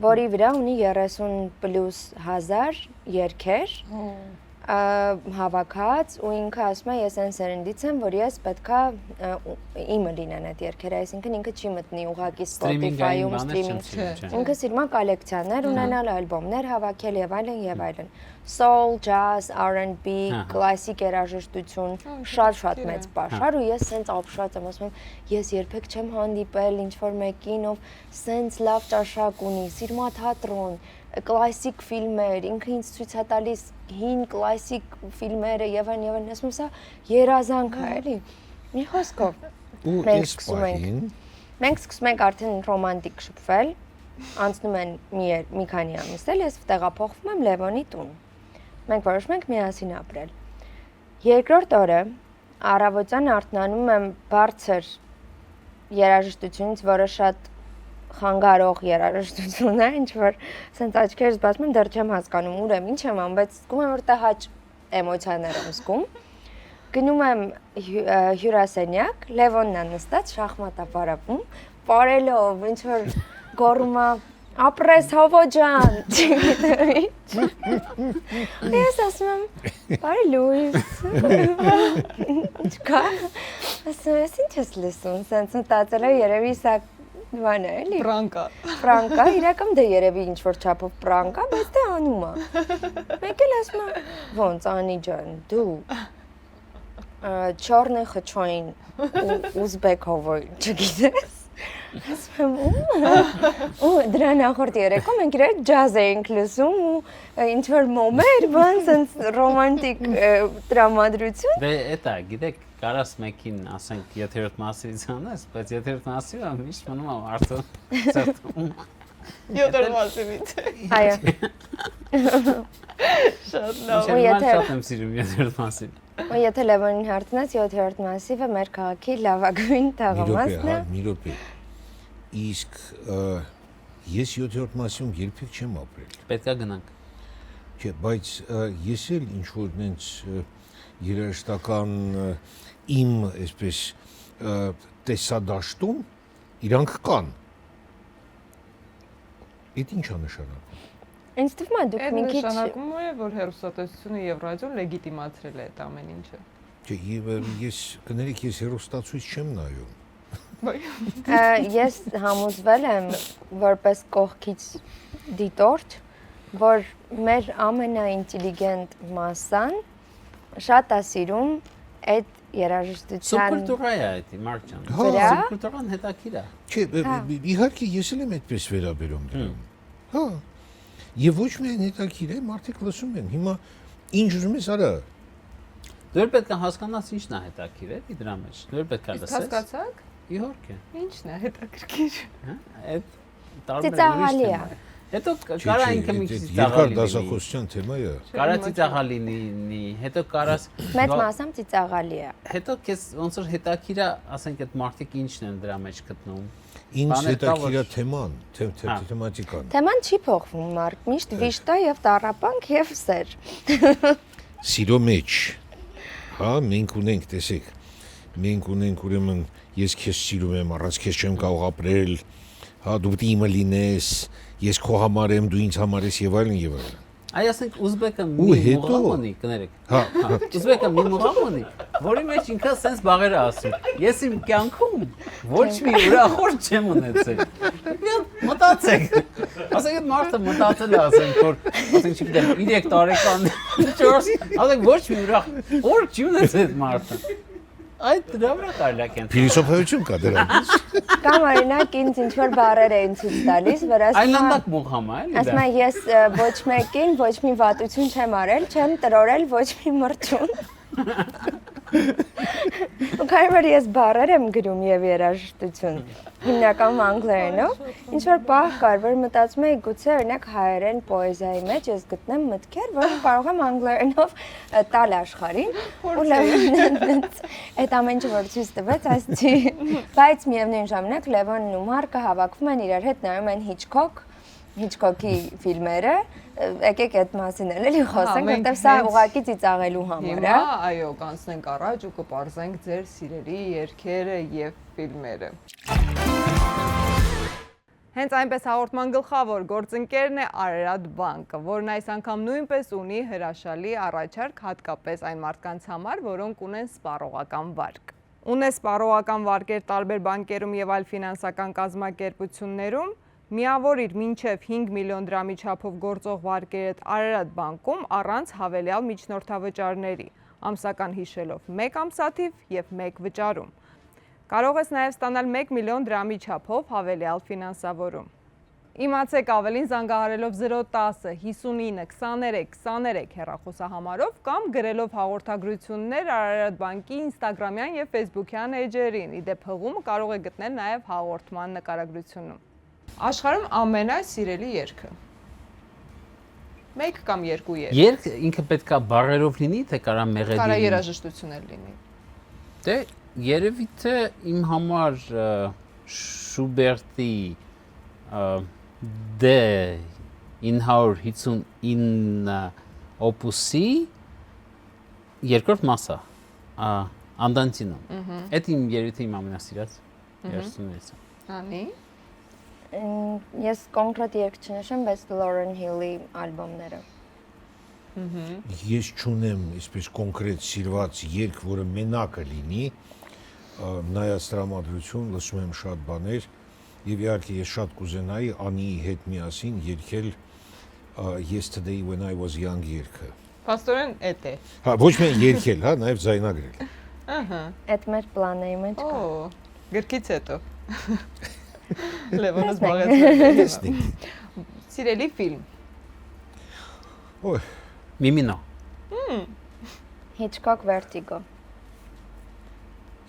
որի վրա ունի 30+1000 երգեր հավաքած ու ինքը ասում է ես այն սերնդից եմ, որ ես պետքա իմը լինեն այդ երգերը, այսինքն ինքը չի մտնի ուղղակի Spotify-ում սթրիմինգ։ Ինքը սիրում է կոլեկցիաներ ունենալ, ալբոմներ հավաքել եւ այլն եւ այլն։ Soul, jazz, R&B, կլասիկ երաժշտություն, շատ մեծ պաշար ու ես սենց ապշած եմ, ասում եմ, ես երբեք չեմ հանդիպել ինչ-որ մեկին, ով սենց լավ ճաշակ ունի, սիրում է թատրոն, կլասիկ ֆիլմեր, ինքը ինձ ցույց է տալիս հին կլասիկ ֆիլմերը եւ այլն, ասում եմ, սա երազանք է, էլի։ Մի խոսքով, մենք սկսում ենք արդեն ռոմանտիկ շփվել, անցնում են մի քանի ամիս, ես տեղափոխվում եմ Լևոնի տուն։ Մենք որոշում ենք միասին ապրել։ Երկրորդ օրը առավոտյան արթնանում եմ բարձր երաժշտությունից, որը շատ խանգարող երաժշտություն է, ինչ որ սենց աչքերս բացում եմ, դեռ չեմ հասկանում ուր եմ, ինչ եմ անում, բայց զգում եմ, որ տհաճ էմոցիաներ եմ զգում։ Գնում եմ հյուրասենյակ, Լևոնն է նստած, շախմատ է պարապում, պարելով, ինչ որ գոռում է ապրես Հովո ջան, չգիտեմ ինչ։ Ես ասում եմ, բարի լույս, ինչ կա, ասում ես ինչ ես լսում, սենց մտածելով երևի սա բան է, էլի։ Ֆրանկա։ Իրական դե երևի ինչ որ չափով պրանկ է, բայց դե անում է։ Մեկ էլ ասում է, ոնց Անի ջան, դու չորնե խչոին ուզբեկովը չգիտես։ Ասում ու դրա նախորդ երեկո մենք իրար ջազ էինք լսում ու ինչ որ մոմեր, բան sense ռոմանտիկ տրամադրություն։ Դե էտա, գիտեք, կարաս մեկին ասենք 7-րդ մասից անես, բայց 7-րդ մասի միշտ մնում է արդեն ծերտում։ 7-րդ մասից։ Այո։ Շատ լավ։ Ես շատ եմ սիրում 7-րդ մասին։ Ու եթե Լևոնին հարցնես 7-րդ մասիվը մեր քաղաքի լավագույն թաղամասն է։ Մի րոպե։ Իսկ ես 7-րդ մասում երբեք չեմ ապրել։ Պետք է գնանք։ Չէ, բայց ես էլ ինչ որ նենց երաժշտական իմ այսպես տեսադաշտում իրանք կան։ Էդ ինչ է նշանակում։ Ինձ թվում է դուք Այդ մի քիչ նշանակում է, որ հեռուստատեսությունը եւ ռադիոն լեգիտիմացրել է այդ ամեն ինչը։ Չէ, ես կներեք, ես հեռուստացույց չեմ նայում։ ես համոզվել եմ որպես կողքից դիտորդ, որ մեր ամենաինտելիգենտ մասան շատ է սիրում այդ երաժշտության Սուբկուլտուրա է այդ, Մարկ ջան։ Վրա։ Սուբկուլտուրան հետաքրքիր է։ Չէ, իհարկե ես էլ եմ այդպես վերաբերում դրան։ Հա։ Եվ ոչ միայն հետաքրքիր է, մարդիկ լսում են։ Հիմա ինչ ուզում ես արա։ Դու էլ պետք է հասկանաս ինչն է հետաքրքիր է դրա մեջ։ Դու էլ պետք է լսես։ Հասկացաք։ Իհարկե։ Ինչն է հետաքրքիր։ Հա, այդ տարբեր ծիծաղալի է։ Հետո կարա ինքը մի քիչ Երկար ծիծաղալի լինի։ դասախոսության թեմա է։ Կարա ծիծաղալի լինի, հետո կարաս Մեծ մասամբ ծիծաղալի է։ հետո քեզ ոնց որ հետաքրքիր է, ասենք այդ մարդիկ ինչն են դրա մեջ գտնում։ Ինձ Բաներ կա, հետաքրքիր է որ- թեման, թեմատիկան։ Թեման չի փոխվում, Մարկ, միշտ վիշտա եւ տառապանք եւ սեր։ Սիրո մեջ։ Հա, մենք ունենք, տեսեք, մենք ունենք ուրեմն ես քեզ սիրում եմ, առանց քեզ չեմ կարող ապրել, հա, դու պետք է իմը լինես, ես քո համար եմ, դու ինձ համար ես եւ այլն եւ այլն։ Այ ասենք ուզբեկը Ու մի հետո- մուղամ ունի, կներեք։ Հա, Ուզբեկը մի մուղամ ունի, որի մեջ ինքը սենց բաղեր է ասում։ Ես իմ կյանքում ոչ մի ուրախորդ չեմ ունեցել։ Մի հատ մտածեք։ Ասենք այդ մարդը մտածել է, ասենք որ, ասենք չգիտեմ, 3 տարեկան 4, ասենք ոչ մի ուրախ օր չի ունեցել այդ մարդը։ Այդ դրա վրա կարելի է կենտրոն։ փիլիսոփայություն կա դրան։ Կամ օրինակ ինձ ինչ որ բառեր էին ցույց տալիս, որ ասում է Այլանդակ մուղամ է, էլի ասում դա։ է ես ոչ մեկին ոչ մի վատություն չեմ արել, չեմ տրորել ոչ մի մրջուն։ Ու կարևոր ես բառեր եմ գրում եւ երաժշտություն, հիմնականում անգլերենով, ինչ որ բառ կար, որ մտածում էի գուցե օրինակ հայերեն պոեզիայի մեջ ես գտնեմ մտքեր, որ կարող եմ անգլերենով տալ աշխարհին, ու Լևոնն այդ ամեն ինչ որ ցույց տվեց, ասեցի, բայց միևնույն ժամանակ Լևոնն ու Մարկը հավաքվում են իրար հետ նայում են Հիչկոկի ֆիլմերը, եկեք այդ մասին էլի խոսենք, մենք որտեղ սա հենց ուղղակի ծիծաղելու համար Հիմա, է։ այո, կանցնենք առաջ ու կպարզենք ձեր սիրելի երգերը եւ ֆիլմերը։ Հենց այնպես հաղորդման գլխավոր գործընկերն է Արարատ բանկը, որն այս անգամ նույնպես ունի հրաշալի առաջարկ հատկապես այն մարդկանց համար, որոնք ունեն սպառողական վարկ։ Ունես սպառողական վարկեր տարբեր բանկերում եւ այլ ֆինանսական կազմակերպություններում, միավորիր մինչև 5 միլիոն դրամի չափով գործող վարկերդ Արարատ բանկում առանց հավելյալ միջնորդավճարների, ամսական հիշելով 1 ամսաթիվ եւ 1 վճարում։ Կարող ես նաև ստանալ 1 միլիոն դրամի չափով հավելյալ ֆինանսավորում։ Իմացեք ավելին զանգահարելով 010 59 23 23 հեռախոսահամարով կամ գրելով հաղորդագրություններ Արարատ բանկի ինստագրամյան եւ ֆեյսբուքյան էջերին։ Իդեպ հղումը կարող է գտնել նաև հաղորդման նկարագրությունում։ Աշխարհում ամենասիրելի երգը։ 1 կամ 2 երգ։ Երգ ինքը պետքա բառերով լինի, թե կարա մեղեդի Կարա լինի։ երաժշտություն էլ լինի։ Դե երևի թե իմ համար Շուբերտի դե 959 օպուսի երկրորդ մասը Անդանտինո։ Այդ իմ երևի թե իմ ամենասիրած երգերից է։ Անի։ Ես կոնկրետ երգ չնշեմ, բայց Lauryn Hill-ի ալբոմները։ Ես չունեմ այսպես կոնկրետ սիրված երգ, որը մենակը լինի, նայած տրամադրություն, լսում եմ շատ բաներ, Եվ իհարկե ես շատ կուզենայի Անիի հետ միասին երգել Yesterday when I was young երգը։ Պաստորեն էդ է։ Հա, ոչ միայն երգել, հա, նաև ձայնագրել։ Ահա։ Այդ մեր պլանների մեջ կա։ Օ, գրքից հետո։ Լևոնը զբաղեցրել է։ Տեսնենք։ Սիրելի ֆիլմ։ Օ, Միմինո։ Hitchcock Vertigo։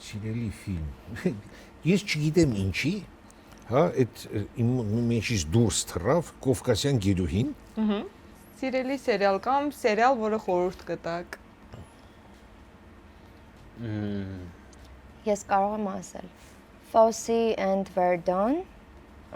սիրելի ֆիլմ։ Ես չգիտեմ ինչի, հա, այդ իմ մեջից դուրս թռավ Կովկասյան գերուհին։ Սիրելի սերիալ կամ սերիալ, որը խորհուրդ կտակ։ Ես կարող եմ ասել Fosse and Verdon,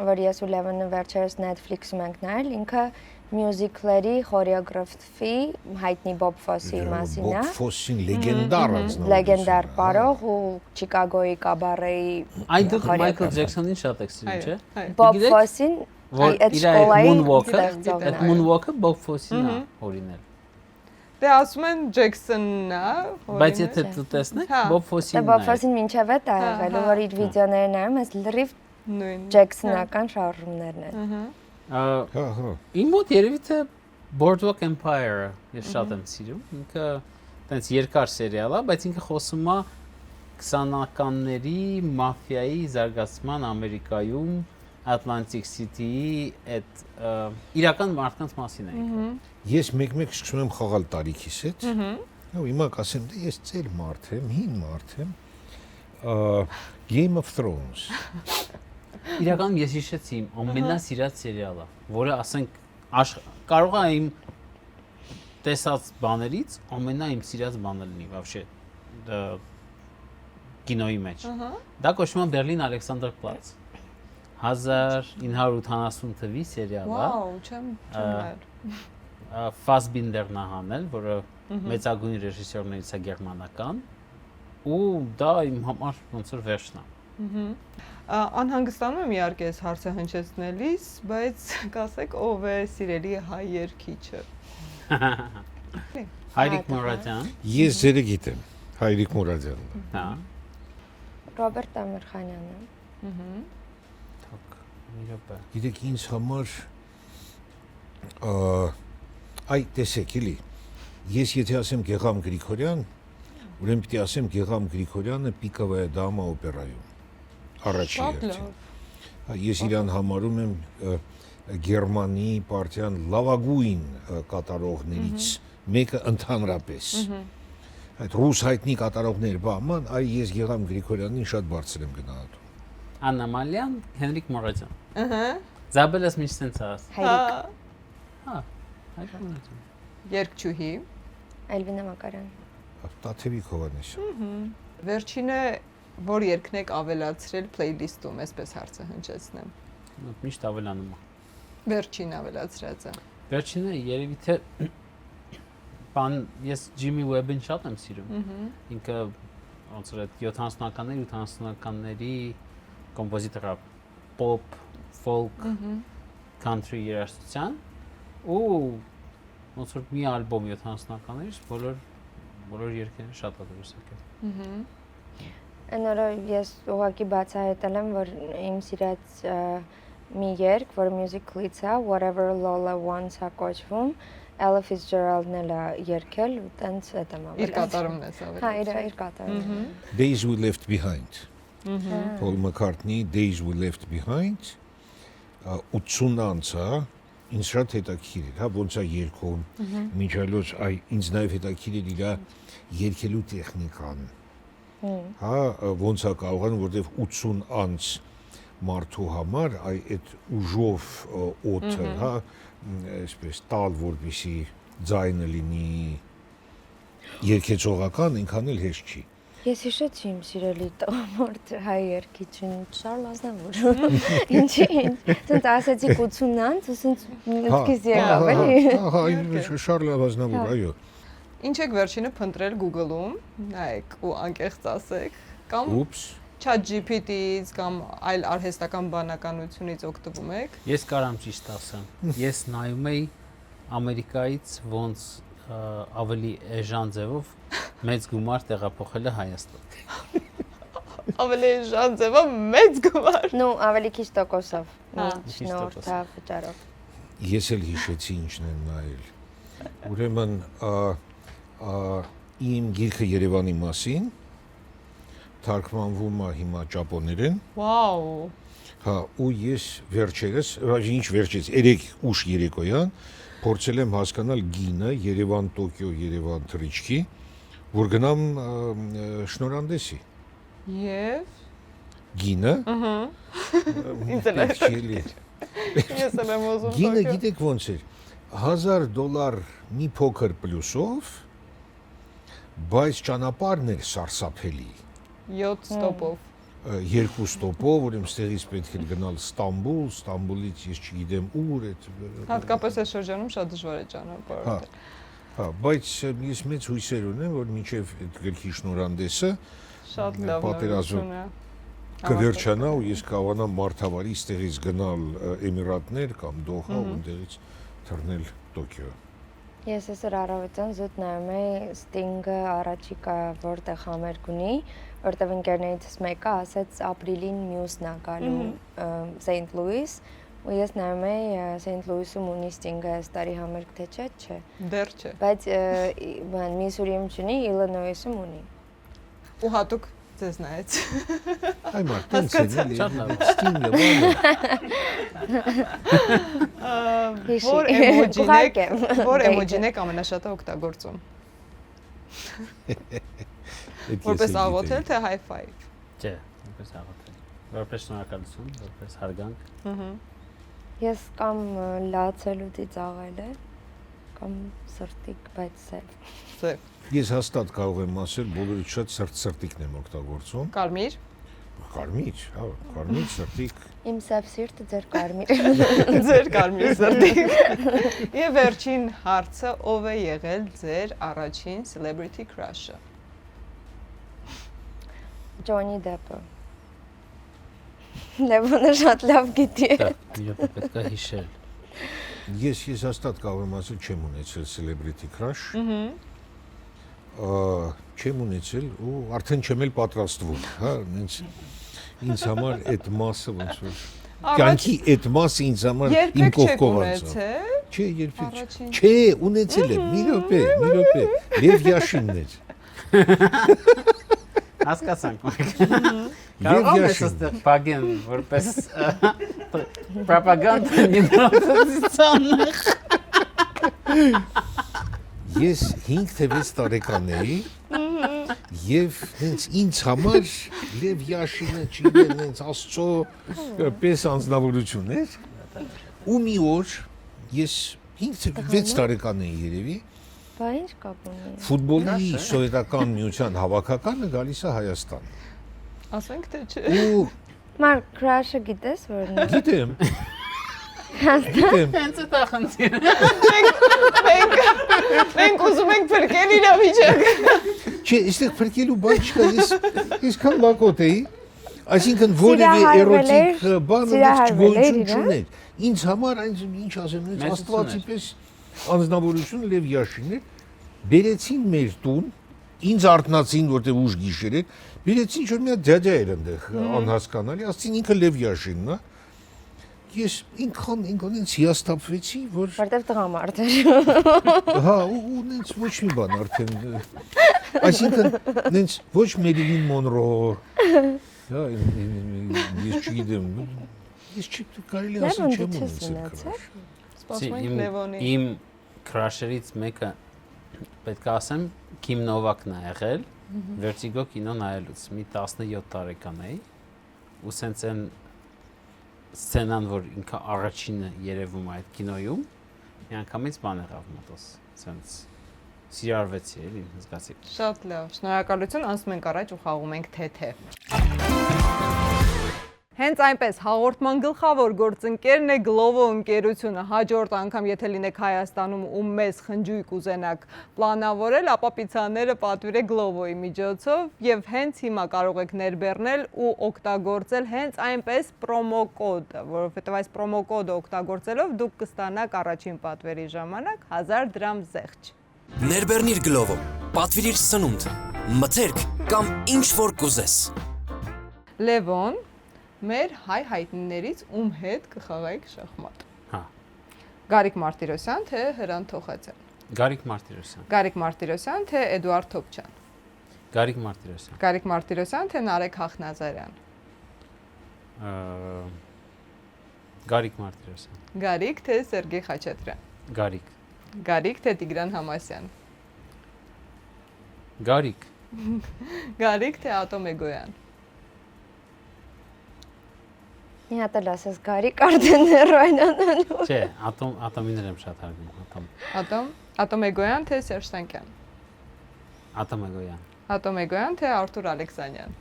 որ ես ու Լևոնը վերջերս Netflix-ում ենք նայել, ինքը մյուզիկլերի խորեոգրաֆի հայտնի Bob Fosse-ի մասին է։ Bob Fosse-ին լեգենդար անձնավորություն։ Լեգենդար պարող ու Չիկագոյի կաբարեի Այդ դուք Մայքլ Ջեքսոնին շատ եք սիրում, չէ։ Bob Fosse-ին Որ այդ իր շկոլայի Moonwalk-ը, ստեղծողն այդ է։ Moonwalk-ը Bob Fosse-ին է օրինել։ Դե ասում են Ջեքսոնն է, Բայց եթե դու տեսնեք, Հա։ Bob Դե Fosse-ին Bob Fosse-ին մինչև է եղել, ու որ իր վիդեոները նայում ես լրիվ նույն։ Ջեքսոնական շարժումներն են։ Հա, հա։ Իմ մոտ երևի թե Boardwalk Empire-ը ես շատ եմ սիրում։ Ինքը տենց երկար սերիալ է, բայց ինքը խոսում է 20-ականների մաֆիայի զարգացման Ամերիկայում Atlantic City-ի այդ իրական մարդկանց մասին է ինքը։ Ես մեկ-մեկ սկսում եմ խաղալ տարիքիս հետ։ Ու հիմա կասեմ, դե ես ծեր մարդ եմ, հին մարդ եմ։ Game of Thrones։ Իրականում ես հիշեցի իմ ամենասիրած սերիալը, որը ասենք կարող է իմ տեսած բաներից իմ սիրած բանը լինի вообще կինոյի մեջ։ Դա կոչվում է Berlin Alexanderplatz 1980 թվականի սերիալ է։ Վաու, չեմ նայել։ Ֆասբինդերն է հանել, որը մեծագույն ռեժիսորներից է գերմանական, ու դա իմ համար ոնց որ վերջն է։ Անհանգստանում եմ իհարկե այս հարցը հնչեցնելիս, բայց կասեք ով է սիրելի հայ երգիչը։ Հայրիկ Մուրադյան։ Ես ձերը գիտեմ, Հայրիկ Մուրադյանն։ Հա։ Ռոբերտ Ամիրխանյանը։ Թող մի րոպե։ Գիտեք, ինձ համար այ տեսեք, էլի։ Ես եթե ասեմ Գեգամ Գրիգորյան, ուրեմն պիտի ասեմ Գեգամ Գրիգորյանը Պիկավայա դամա օպերայում։ Առաջի հերթին։ Ես իրան համարում եմ Գերմանիի պարտիան լավագույն կատարողներից մեկը ընդհանրապես։ Այդ ռուս հայտնի կատարողներ բաման, այ ես Գեգամ Գրիգորյանին շատ բարձր եմ գնահատում։ Աննա Մալյան, Հենրիկ Մուրադյան։ Ահա։ Զաբելս միշտ sense ասա։ Հայրիկ, Հա։ Հայրիկ Մուրադյան։ Երգչուհի։ Էլվինա Մակարյան։ Տաթևիկ Հովհաննեսյան։ Վերջինը որ երգն եք ավելացրել playlist-ում, այսպես հարցը հնչեցնեմ։ Միշտ ավելանում է։ Վերջին ավելացրածը։ Վերջինը երևի թե բան ես Ջիմի Ուեբին շատ եմ սիրում։ Ինքը ոնց որ այդ 70-ականների 80-ականների կոմպոզիտոր է, pop, folk, country երաժշտության ու ոնց որ մի ալբոմ 70-ականներից բոլոր երգերը շատ ադրես եկել։ Այնօրը ես ուղղակի բացահայտել եմ, որ իմ սիրած մի երգ, որը musical-ից է, Whatever Lola Wants-ը կոչվում, Ella Fitzgerald-ն էլ է երգել, ու տենց այդ եմ Իր կատարումն է ավելացրել։ Հա, իր կատարումն։ Days We Left Behind։ Paul McCartney Days We Left Behind 80 անցա ինձ շատ հետաքրքիր էր, հա, ոնց է երգում, միջալոց այ ինձ նաև հետաքրքիր էր իր երգելու տեխնիկան։ Հա, ոնց է կարողանում, որտեվ 80 անց մարդու համար այդ ուժով օդը, հա, այսպես տալ, որպեսի ձայնը լինի երգեցողական, ինքան էլ հեշտ չի։ Ես հիշեցի իմ սիրելի տոմորդ հայ երգիչին Շարլ Ազնավուր։ Ինչի, ցած ասեցիք 80 անց, ցած մտքից եկավ էլի։ Հա, Շարլ Ազնավուր, այո։ Ինչ եք վերջինը փնտրել Google-ում, նայեք ու անկեղծ ասեք, կամ Ուպս։ ChatGPT-ից կամ այլ արհեստական բանականությունից օգտվում եք։ Ես կարամ ճիշտ ասեմ։ Ես նայում էի Ամերիկայից ոնց ավելի էժան ձևով մեծ գումար տեղափոխել է Հայաստան։ Ավելի շատ ձևը մեծ գումար։ Ну, ավելի քիչ տոկոսով։ Հա, Շնորհքա վճարով։ Ես էլ հիշեցի ինչն եմ նայել։ Ուրեմն իմ գիրքը Երևանի մասին թարգմանվում է հիմա ճապոներեն։ Վաու։ Հա, ու ես վերջերս, ինչ վերջերս, 3 ուշ երեկոյան փորձել եմ հասկանալ գինը Երևան-Տոկիո, Երևան-Թռիչքի, որ գնամ շնորհանդեսի։ Եվ Գինը։ ըհը։ Ինձ էլ Ես եմ ուզում։ Գինը գիտեք ոնց էր, $1000 մի փոքր պլյուսով, բայց ճանապարհն էր սարսափելի։ 7 ստոպով։ 2 ստոպով, ուրեմն ստեղից պետք է գնալ Ստամբուլ, Ստամբուլից ես չգիտեմ ուր, այդ Հատկապես այս շրջանում շատ դժվար է Հա, ճանապարհը։ հա, բայց ես մեծ հույսեր ունեմ, որ մինչև այդ գրքի շնորհանդեսը Շատ լավ պատերազմը նորություն է։ կվերջանա ու ես կարողանամ մարդավարի ստեղից գնալ Էմիրատներ կամ Դոհա ու ընդեղից թռնել Տոկիո։ Ես այսօր առավոտյան զուտ նայում էի Sting-ը առաջիկա որտեղ համերգ ունի, որտեղ ընկերներիցս մեկը ասեց ապրիլին մյուսն է գալու Saint Louis, ու ես նայում էի Saint Louis-ում ունի Sting-ը այս տարի համերգ թե չէ։ Դեռ չէ։ Բայց Միսուրիում չունի, Իլինոյսում ունի։ Ու հատուկ ձեզ նայեց։ Այ մարդ, տենց է, Sting-ը Որ էմոջին եք ամենաշատը օգտագործում։ Որպես աղոթել թե high five։ Չէ, որպես աղոթել։ Որպես շնորհակալություն, որպես հարգանք։ Ես կամ լացելու ծիծաղել է, կամ սրտիկ, բայց սև։ Ձև։ Ես հաստատ կարող եմ ասել, բոլորից շատ սրտիկն եմ օգտագործում։ Կարմիր։ Կարմիր, հա, կարմիր սրտիկ։ Իմ սև սիրտը ձեր կարմիր։ Ձեր կարմիր սրտիկ։ Եվ վերջին հարցը, ով է եղել ձեր առաջին celebrity crush-ը։ Ջոնի Դեփը։ Լևոնը շատ լավ գիտի։ Իրոք պետք է հիշել։ Ես հաստատ կարող եմ ասել, չեմ ունեցել celebrity crush։ Չեմ ունեցել ու արդեն չեմ էլ պատրաստվում, հա, ինձ համար այդ մասը ոնց որ կյանքի այդ մասը ինձ համար իմ կողքով անցավ։ Չէ, երբեք։ Չէ, ունեցել եմ, մի րոպե, Լև Յաշինն էր։ Հասկացանք։ Կարող ես այստեղ բագեն որպես պրոպագանդա նյութացիոններ։ Ես 5 թե 6 տարեկան էի եւ հենց ինձ համար Լև Յաշինը չգիտեմ հենց Աստծո պես անձնավորություն էր ու մի օր ես 5 թե 6 տարեկան էի երևի Բա ինչ կապ ունի։ ֆուտբոլի սովետական միության հավաքականը գալիս է Հայաստան Ասենք թե չէ։ ու Մարկ crush-ը գիտես որն է։ գիտեմ Հենց դա խնդիրը։ Մենք ուզում ենք փրկել իրավիճակը։ Չէ, այստեղ փրկելու բան չկա, ես քան լակոտ էի, այսինքն որևէ էրոտիկ բան գոյություն չուներ։ Ինձ համար ինչ ասեմ, Աստվածի պես անձնավորություն Լև Յաշինն էր, բերեցին մեր տուն, ինձ արթնացին, որտեղ ուշ գիշեր էր, բերեցին որ մի հատ ջաջա էր այնտեղ անհասկանալի, ասեցին ինքը Լև Յաշինն է։ Ես ինքան ինձ հիասթափվեցի, որ Որտեվ տղամարդ էր։ հա, ու նենց ոչ մի բան արդեն։ Այսինքն նենց ոչ Մերիլին Մոնրո։ Հա, ես չգիտեմ։ Ես կարելի ասեմ չեմ ունեցել։ Սպասում ենք Լևոնի։ Իմ crush-երից մեկը պետք է ասեմ Քիմ Նովակն է եղել։ Vertigo կինո նայելուց մի 17 տարեկան էի։ Ու սենց այն սցենան, որ ինքը առաջինը երևում է այդ կինոյում, մի անգամից բան եղավ մոտս, սենց սիրարվեցի էլի, զգացի։ Շատ լավ, շնորհակալություն, անցնում ենք առաջ ու խաղում ենք թե-թե։ Հենց այնպես հաղորդման գլխավոր գործընկերն է Glovo ընկերությունը։ Հաջորդ անգամ եթե լինեք Հայաստանում ու մեզ խնջույք ուզենաք պլանավորել, ապա պիցաները պատվիրեք Glovo-ի միջոցով եւ հենց հիմա կարող եք ներբեռնել ու օգտագործել հենց այնպես պրոմոկոդը, որովհետեւ այս պրոմոկոդը օգտագործելով դուք կստանաք առաջին պատվերի ժամանակ 1000 դրամ զեղչ։ Ներբեռնիր Glovo, պատվիրիր սնունդ, մթերք կամ ինչ որ կուզես։ Լևոն, մեր հայ հայտնիներից ում հետ կխաղայիք շախմատ։ Հա։ Գարիկ Մարտիրոսյան, թե Հրան Թոխացյան։ Գարիկ Մարտիրոսյան։ Գարիկ Մարտիրոսյան, թե Էդուարդ Թոփչյան։ Գարիկ Մարտիրոսյան։ Գարիկ Մարտիրոսյան, թե Նարեկ Հախնազարյան։ Գարիկ Մարտիրոսյան։ Գարիկ, թե Սերգեյ Խաչատրյան։ Գարիկ։ Գարիկ, թե Տիգրան Համասյան։ Գարիկ։ Գարիկ, թե Ատոմ Էգոյան։ Մի հատ էլ ասես Գարիկ արդեն հեռայնանալու։ Չէ, ատոմիներ եմ շատ հարգում, Ատոմ Էգոյան, թե Սերժ Տանկյան։ Ատոմ Էգոյան։ Ատոմ Էգոյան, թե Արթուր Ալեքսանյան։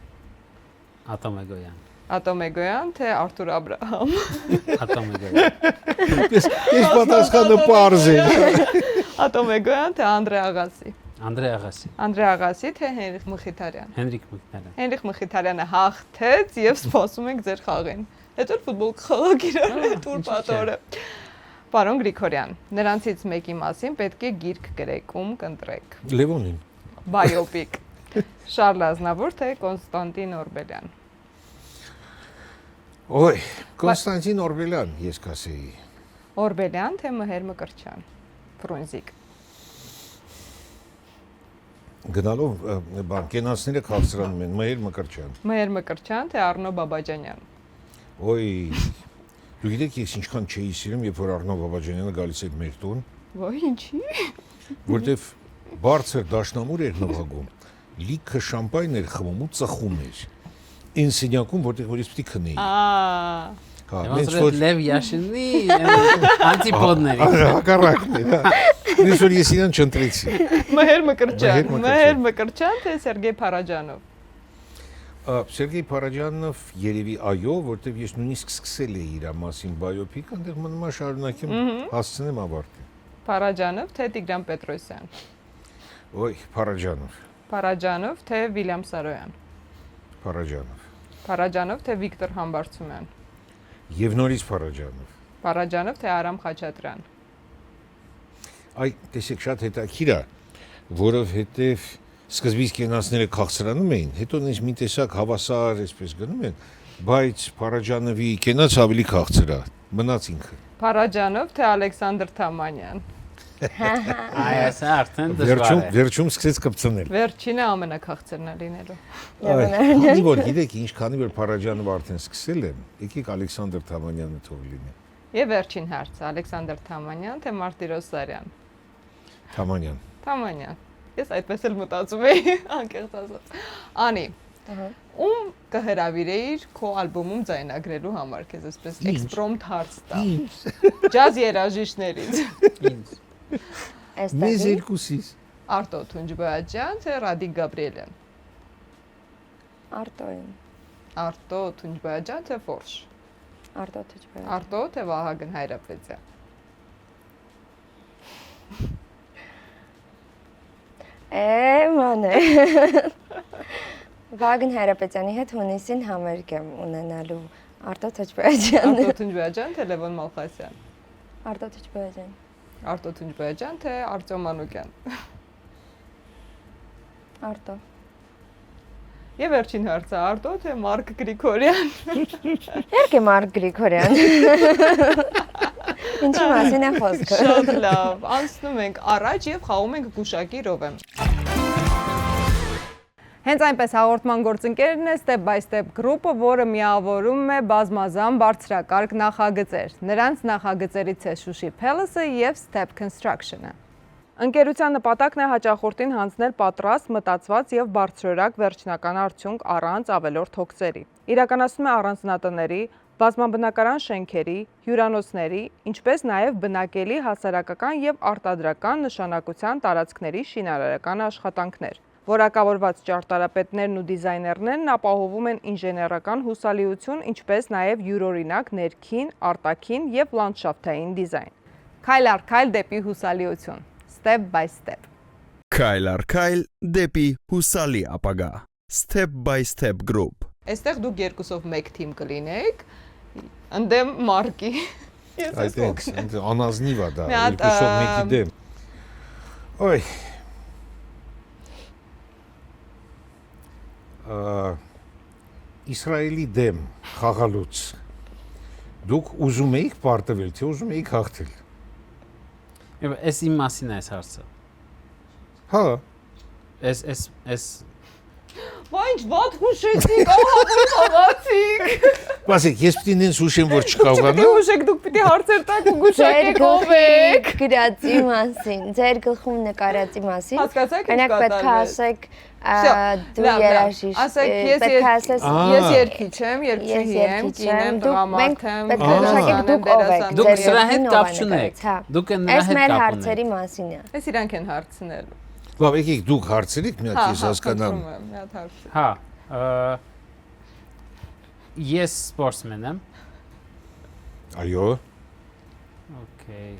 Ատոմ Էգոյան։ Ատոմ Էգոյան, թե Արթուր Աբրահամ։ Ատոմ Էգոյան։ Ես պատասխանը պարզ է։ Ատոմ Էգոյան, թե Անդրե Աղասի։ Անդրե Աղասի։ Անդրե Աղասի, թե Հենրիխ Մխիթարյան։ Հենրիկ Մկնարյան։ Հենրիխ Մխիթարյանը հաղթեց եւ սպասում ենք ձեր խաղին։ Հետո ֆուտբոլ կխաղաք իրար հետ ուր պատորը։ Պարոն Գրիգորյան, նրանցից մեկի մասին պետք է գիրք գրեք, ում կընտրեք։ Լևոնին։ Բայոպիկ։ Շարլ Ազնավուր, թե Կոնստանտին Օրբելյան։ Ոյ, Կոնստանտին Օրբելյան, ես կասեի։ Օրբելյան, թե Մհեր Մկրտչյան։ Ֆրունզիկ։ Գնալով կենացները քաղցրանում են, Մհեր Մկրտչյան։ Մհեր Մկրտչյան, թե Արնո Բաբաջանյան։ Ոյ, դու գիտեք ես ինչքան չէի սիրում, երբ որ Արնո Բաբաջանյանը գալիս էր մեր տուն, Ոյ, ինչի։ որտեվ բարձր դաշնամուր էր նվագում, լիքը շամպայն էր խմում ու ծխում էր։ Ինսենյակում, որտեղ որ ես պիտի քնեի։ Հա, Ոնց որ Լև Յաշինի անտիպոդների։ Հակառակն է, հա։ Ես որ ես իրան չընտրեցի։ Մհեր Մկրտչյան, Մհեր Մհեր Մկրտչյան, թե Սերգեյ Փարաջանով։ Սերգեյ Փարաջանով երևի այո, որտեվ ես նույնիսկ սկսել էի իր մասին բայոպիկ, այնտեղ մնում է շարունակեմ հասցնեմ ավարտի։ Փարաջանով, թե Տիգրան Պետրոսյան։ Ոյ, Փարաջանով, Փարաջանով, թե Վիլյամ Սարոյան։ Փարաջանով։ Փարաջանով, թե Վիկտոր Համբարձումյան։ Եվ նորից Փարաջանով։ Փարաջանով, թե Արամ Խաչատրյան։ Այ, տեսեք, շատ հետաքրքիր է, որովհետև սկզբից կենացները քաղցրանում էին, հետո նույնիսկ մի տեսակ հավասար այսպես գնում են, բայց Փարաջանովի կենաց ավելի քաղցր է, մնաց ինքը։ Փարաջանով, թե Ալեքսանդր Թամանյան։ Այ ասա արդեն դժվար է։ Վերջում սկսեց կպցնել։ Վերջինը ամենաքաղցրն է լինելու։ Քանի որ գիտեք, ինչքանի որ Փարաջանովը արդեն սկսել է, եկեք Ալեքսանդր Թամանյանը թող լինի։ Եվ վերջին հարցը Ալեքսանդր Թամանյան, թե Մարտիրոս Սարյան։ Թամանյան։ Թամանյան։ Ես այդպես էլ մտածում էի, անկեղծ ասած։ Անի, ում կհրավիրեիր քո ալբոմում ձայնագրելու համար, քեզ այսպես էքսպրոմտ հարց տա։ Ջազ երաժիշտներից։ Ինձ։ Մեզ երկուսից։ Արտո Թունջբոյաջյան, թե Ռադիկ Գաբրիելյան։ Արտոյին։ Արտո Թունջբոյաջյան, թե Ֆորշ։ Արտո Թուջբեր։ Արտո, թե Վահագն Հայրապետյան։ Մանե։ Վագն Հայրապետյանի հետ հունիսին համերգ եմ ունենալու Արտո Թուջբերյան։ Արտո Թունջբոյաջյան, թե Լևոն Մալխասյան։ Արտո Թուջբերյան։ Արտո Թունջբոյաջյան, թե Արտյոմ Մանուկյան։ Արտո։ Եվ վերջին հարցը Արտո, թե Մարկ Գրիգորյան։ Երկե Մարկ Գրիգորյան։ Ինչի մասին է խոսքը։ Շատ լավ, անցնում ենք առաջ եւ խաղում ենք գուշակի րոպե։ Հենց այնպես հաղորդման գործընկերն է Step by Step Group-ը, որը միավորում է բազմազան բարձրակարգ նախագծեր։ Նրանց նախագծերից է Շուշի Palace-ը եւ Step Construction-ը։ Ընկերության նպատակն է հաճախորդին հանձնել պատրաստ, մտածված եւ բարձրորակ վերջնական արդյունք առանց ավելորդ հոգսերի։ Իրականացնում է առանձնատների, բազմաբնակարան շենքերի, հյուրանոցների, ինչպես նաև բնակելի հասարակական եւ արտադրական նշանակության տարածքների շինարարական աշխատանքներ։ Որակավորված ճարտարապետներն ու դիզայներներն ապահովում են ինժեներական հուսալիություն, ինչպես նաև յուրօրինակ ներքին, արտաքին եւ լանդշաֆտային դիզայն։ Քայլ առ քայլ դեպի հուսալիություն։ Step by step։ Քայլ առ քայլ դեպի հուսալի ապագա։ Step by Step Group։ Այստեղ դուք երկուսով մեկ թիմ կլինեք, ընդդեմ Մարկի։ Այդ անազնիվ է դա, Մի հատ, երկուսով մեկի դեմ։ Ոյ։ Իսրայելի դեմ խաղալուց դուք ուզում էիք պարտվել, թե ուզում էիք հաղթել։ Էս իմ մասին է այս հարցը։ Հա, Էս Վայ, ինչ ված հուշեցիք, ահա խաղացիք։ բասիկ, ես պիտի նենց հուշեմ, որ չկարողանա։ Հուշեք, դուք պիտի հարցեր տաք ու գուշակեք ով եք։ գրածի մասին, ձեր գլխում նկարածի մասին։ Հասկացաք ինչ Այնակ պետք է կատարվեց։ ասեք դու լավ, երաժիշտ։ ասեք, պետք է ասես ես երկիչ եմ, երկչուհի եմ, կին եմ, տղամարդ եմ, պետք է գուշակեք դուք ով եք։ Դուք ձեր սրա հետ երկին կապ ով է չունեք։ նկարած, հա։ Դուք նրա Այս հետ մեր կապ հարցերի ունեք։ մասին է։ Էս իրանք են հարցնելու։ Լավ, եկեք դուք հարցրիք, մի հատ ես հասկանամ։ Մի հատ հարց։ Հա, ես սպորտսմեն եմ։ Այո։ Okay.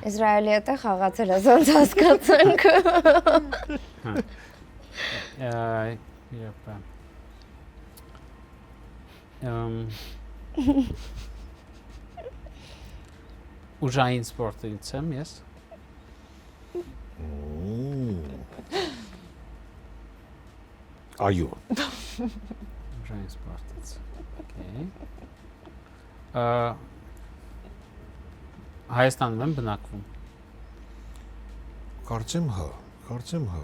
Իսրայելի հետ է խաղացել, ոնց հասկացանք։ Իրապա։ Ուժային սպորտից եմ ես։ Այո։ Ուժային սպորտից։ Okay. Հայաստանում եմ բնակվում։ Կարծեմ հա։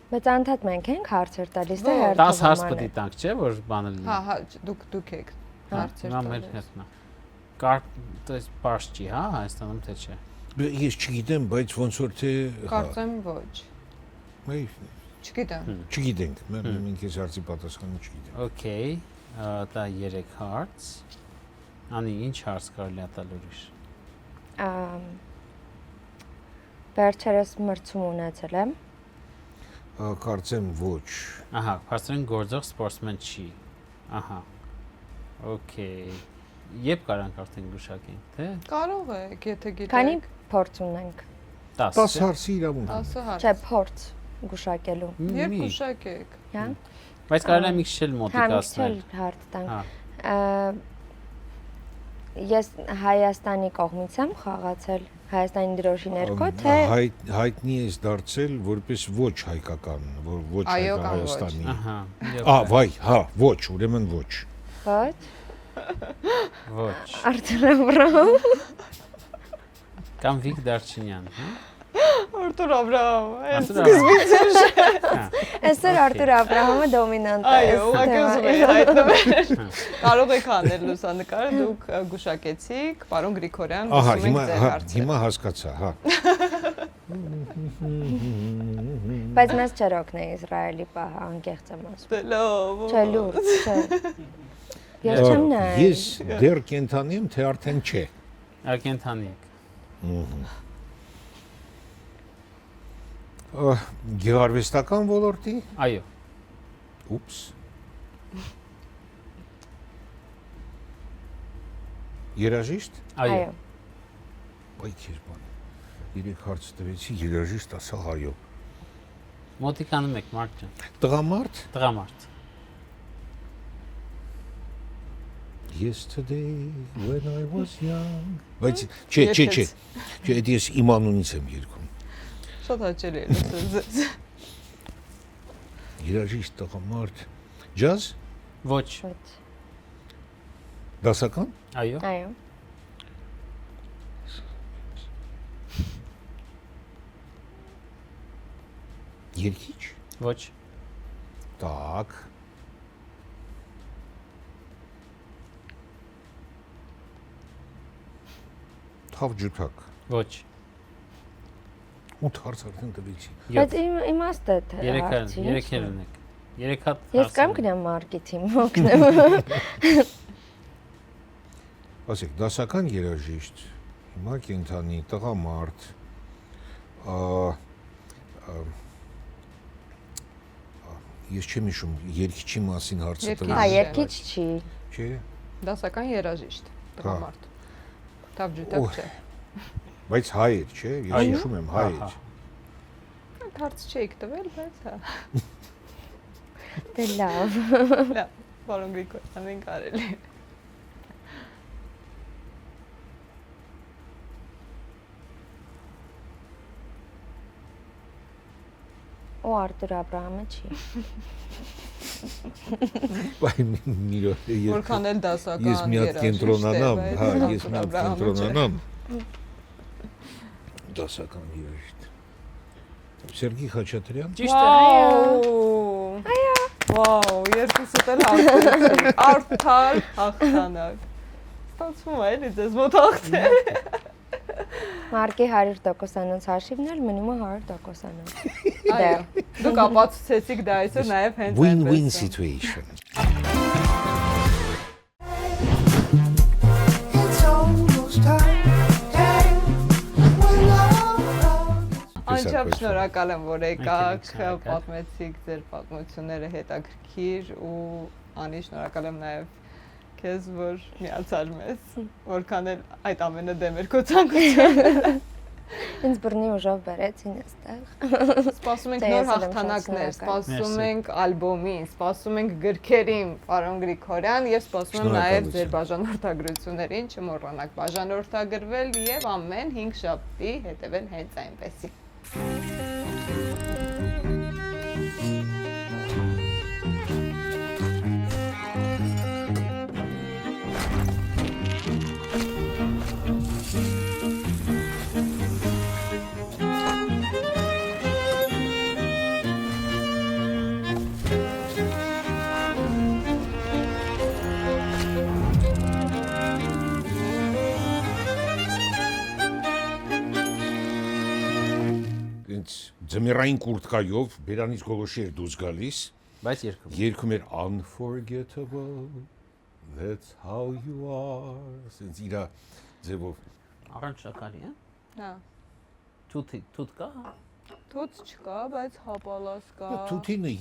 Բայց անդադ մենք ենք հարցեր տալիս, թե 10 հարց պետք է տանք, չէ՞, որ բանը լինի։ Հա, դուք եք հարցեր Հիմա մեր հետնա։ Կար, դες պարշ չի, հա, Հայաստանում թե չէ։ Ես չգիտեմ, բայց ոնց որ թե Կարծեմ ոչ։ Մեի Չգիտեմ։ չգիտենք, մենք ես հարցի պատասխանը չգիտեմ։ Okay, դա 3 հարց։ Անի ինչ հարց կարելի է տալ ուրիշ։ Վերջերս մրցում ունեցել եմ։ Կարծեմ ոչ։ Ահա, բարձրեն գործող սպորտսմեն չի։ Ահա։ Okay։ Երբ կարանք արդեն գուշակենք, թե Կարող եք, եթե գիտեք։ Քանի փորձ ունենք։ 10։ 10 հարցի իրավունք։ 10 հարց։ Չէ, փորձ գուշակելու։ Երբ գուշակեք։ Հա։ Բայց կարելի է մի քիչ էլ Հա, մոտիկացնել։ միքսել հարց տանք։ Հա։ Ես Հայաստանի կողմից եմ խաղացել, Հայաստանի դրոշի ներքո, թե հայտնի ես դարձել որպես ոչ հայկական, ոչ Այո կամ ոչ։ Հայաստանի։ Ահա։ Վայ, հա, ոչ, ուրեմն ոչ։ ոչ։ Ոչ։ Արտուր Աբրահամ։ Կամ Վիկ Դարչինյան, հա։ Արտուր Աբրահամ։ Այսօր Արտուր Աբրահամը դոմինանտ է։ Այո, ուղղակի ուզում եի հայտնվել։ Կարող եք անել լուսանկար, դուք գուշակեցիք, պարոն Գրիգորյան, Ահա, լսում եք ձեր հարցը։ հիմա հասկացա, հա։ Բայց մեզ չեր օգնել Իսրայելի պահը, անկեղծ եմ ասում։ Լավ։ Չէ, լուրջ, չէ։ Ես չեմ նայել։ Ես դեռ կենթանի եմ, թե արդեն չէ։ Արկենթանի եք։ Գեղարվեստական ոլորտի։ Այո։ Ուպս։ Երաժիշտ։ Այո։ Այ քեզ բան։ Երեք հարց տվեցի, երաժիշտ ասա այո։ Մոտիկանում եք մարդ ջան։ Տղամարդ։ Տղամարդ։ Yesterday when I was young։ Բայց չէ։ Չէ, ես իմ անունից եմ երգում։ Շատ հաճելի է լսել ձեզ։ Երաժիշտ տղամարդ։ Ջազ։ Ոչ։ Դասական։ Այո։ Այո։ Երգիչ։ Ոչ։ Так։ Թավ ջութակ։ Ոչ։ 8 հարց արդեն տվեցի։ Բայց իմաստ է թե։ 3 ունեք։ 3 հատ։ Ես կամ գնամ մարքեթինգ օգնեմ։ Ասեք, դասական երաժիշտ, հիմա կենթանի տղամարդ, ես չեմ հիշում երգիչի մասին հարցը Երգիչ։ Հա, երկիչ չի։ չէ։ Դասական երաժիշտ, տղամարդ։ Թավ ջութակ չէ։ Բայց հայ էր, չէ։ Ես հիշում եմ հայ էր։ Հարց չէիք տվել, բայց հա։ Դե լավ։ Լավ, պարոն Գրիգորյան, ամեն կարելի է։ Ու Արտուր Աբրահամը չի։ Բայ մի րոպե Որքան էլ դասական ես մի հատ կենտրոնանամ, հա, ես մի հատ կենտրոնանամ։ Դասական երաժիշտ։ Սերգեյ Խաչատրյան։ Ճիշտ է։ Վաու, երկուսդ էլ հաղթեցիք։ Արդար հաղթանակ։ Ստացվում է էլի ձեզ մոտ հաղթել։ Մարկի 100%-անոց հաշիվն էլ մնում է 100%-անոց։ Այո, դուք ապացուցեցիք դա այսօր նաև հենց Win-win situation։ Անչափ շնորհակալ եմ, որ եկաք, շնորհակալ։ պատմեցիք ձեր պատմությունները հետաքրքիր ու Անի շնորհակալ եմ նաև քեզ, որ միացար մեզ, որքան էլ այդ ամենը դեմ էր քո ցանկությունը։ Ինձ բռնի ուժով բերեցին այստեղ։ Սպասում ենք Դե, նոր ես էլ եմ հաղթանակներ, շատ շնորհակալ։ սպասում Մերսի։ ենք ալբոմին, սպասում ենք գրքերին, պարոն Գրիգորյան, եւ սպասում եմ նաև ձեր բաժանորդագրություններին, չմոռանաք բաժանորդագրվել եւ ամեն 5 շաբթի հետևել հենց այնպեսի։ Ձմեռային կուրտկայով բերանից գողոշի էր դուրս գալիս, Բայց երկում։ երգում էր unforgettable, that's how you are, սենց իրա ձևով։ Առանց շաքարի, հա։ Հա, Թութ կա։ թուց չկա, բայց հապալաս կա։ Թութինը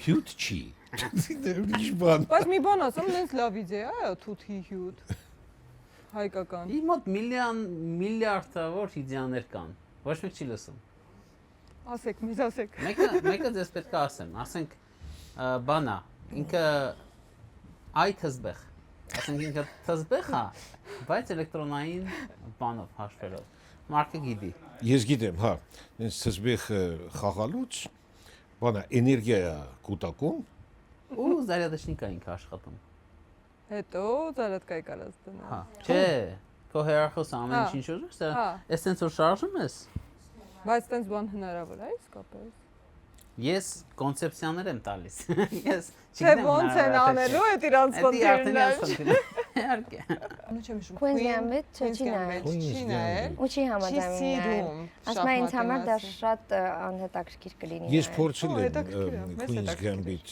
հյութ չի։ Թութինը ուրիշ բան։ Բայց մի բան ասեմ, ինձ լավ իդեա է թութի հյութ։ Հայկական։ Իր մոտ միլիարդավոր իդեաներ կան։ Ոչ մեկ չի լսում։ Ասեք, մեզ ասեք։ Մեկը ձեզ պետք է ասենք, բանա, ինքը այ թզբեղ։ Ասենք ինքը թզբեղ է, բայց էլեկտրոնային բանով հաշվելով։ Մարկը գիտի։ Ես գիտեմ, հա, ինձ թզբեղ խաղալուց, բանա, էներգիա կուտակում, Ու զարյադաշնիկա ինքը աշխատում։ Հետո զարատկայի կարած դնա։ Հա, չէ, քո հերախոսը ամեն Հա, ինչ ինչ ուզում հա։ ես, էսենց որ շարժում ես։ Բայց տենց բան հնարավոր է իսկապես։ Ես կոնցեպցիաներ եմ տալիս։ Ես Թե ոնց են անելու այդ իրանց խնդիրները։ Իհարկե։ Անու չեմ հիշում։ Queen's Gambit չի նայել։ Չի նայել։ Ու չի համաձայնում Չի նայել։ սիրում Ասում է ինձ համար դա շախմատի շատ անհետաքրքիր կլինի։ ես նայել։ փորձել Ո, եմ հետաքրքիր է, մեծ Queen's հետաքրքիր է։ Gambit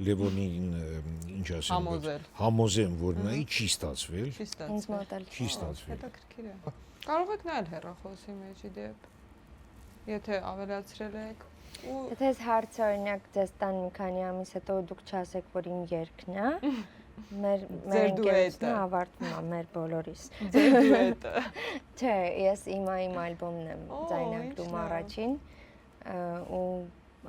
Լևոնին ինչ ասեմ, Համոզել։ համոզեմ, որ նայի չի ստացվել, Չի Ինձ ստացվել։ մոտ էլ չի ստացվել։ Հետաքրքիր է։ Կարող եք նայել հեռախոսի մեջ իդեպ։ Եթե ավելացրել եք ու Եթե ես հարցը օրինակ ձեզ տան մի քանի ամիս հետո դուք չասեք, որ իմ երգն է, մեր Ձեր ընկերությունը դուետը։ ավարտվում է մեր բոլորիս։ ձեր դուետը։ Չէ, ես իմ ալբոմն եմ Օ, ձայնագրում ինչ լավ։ առաջին ու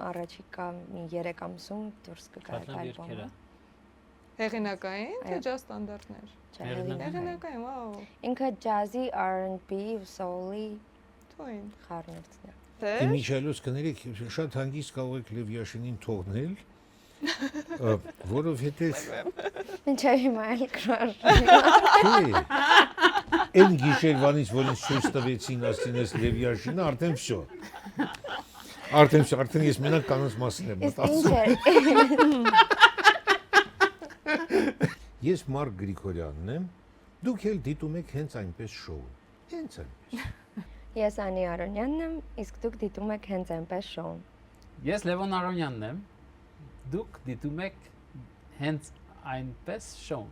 առաջիկա մի 3 ամսում դուրս կգա այդ ալբոմը։ Հեղինակային թե Այո։ ջազ ստանդարտներ։ Չէ, Հեղինակային։ Հեղինակային, վաու։ ինքը ջազի, R&B ու soul-ի Թույն։ խառնուրդն է։ Թե Իմիջիալոց կներեք, շատ հանգիստ կարող եք Լևյաշինին թողնել, որովհետև Ինչա հիմա էլ կրաշ։ Չէ։ Այն գիշերվանից, որ ինձ ցույց տվեցին ասինես Լևյաշինը, արդեն վсё։ Արդեն ես մենակ կանոնց մասին եմ Իսկ ինչ մտածում։ է։ Ես Մարկ Գրիգորյանն եմ, դուք էլ դիտում եք հենց այնպես շոու։ Հենց այնպես։ Ես Անի Արոնյանն եմ, իսկ դուք դիտում եք հենց այնպես շոուն։ Ես Լևոն Արոնյանն եմ։ Դուք դիտում եք հենց այնպես շոուն։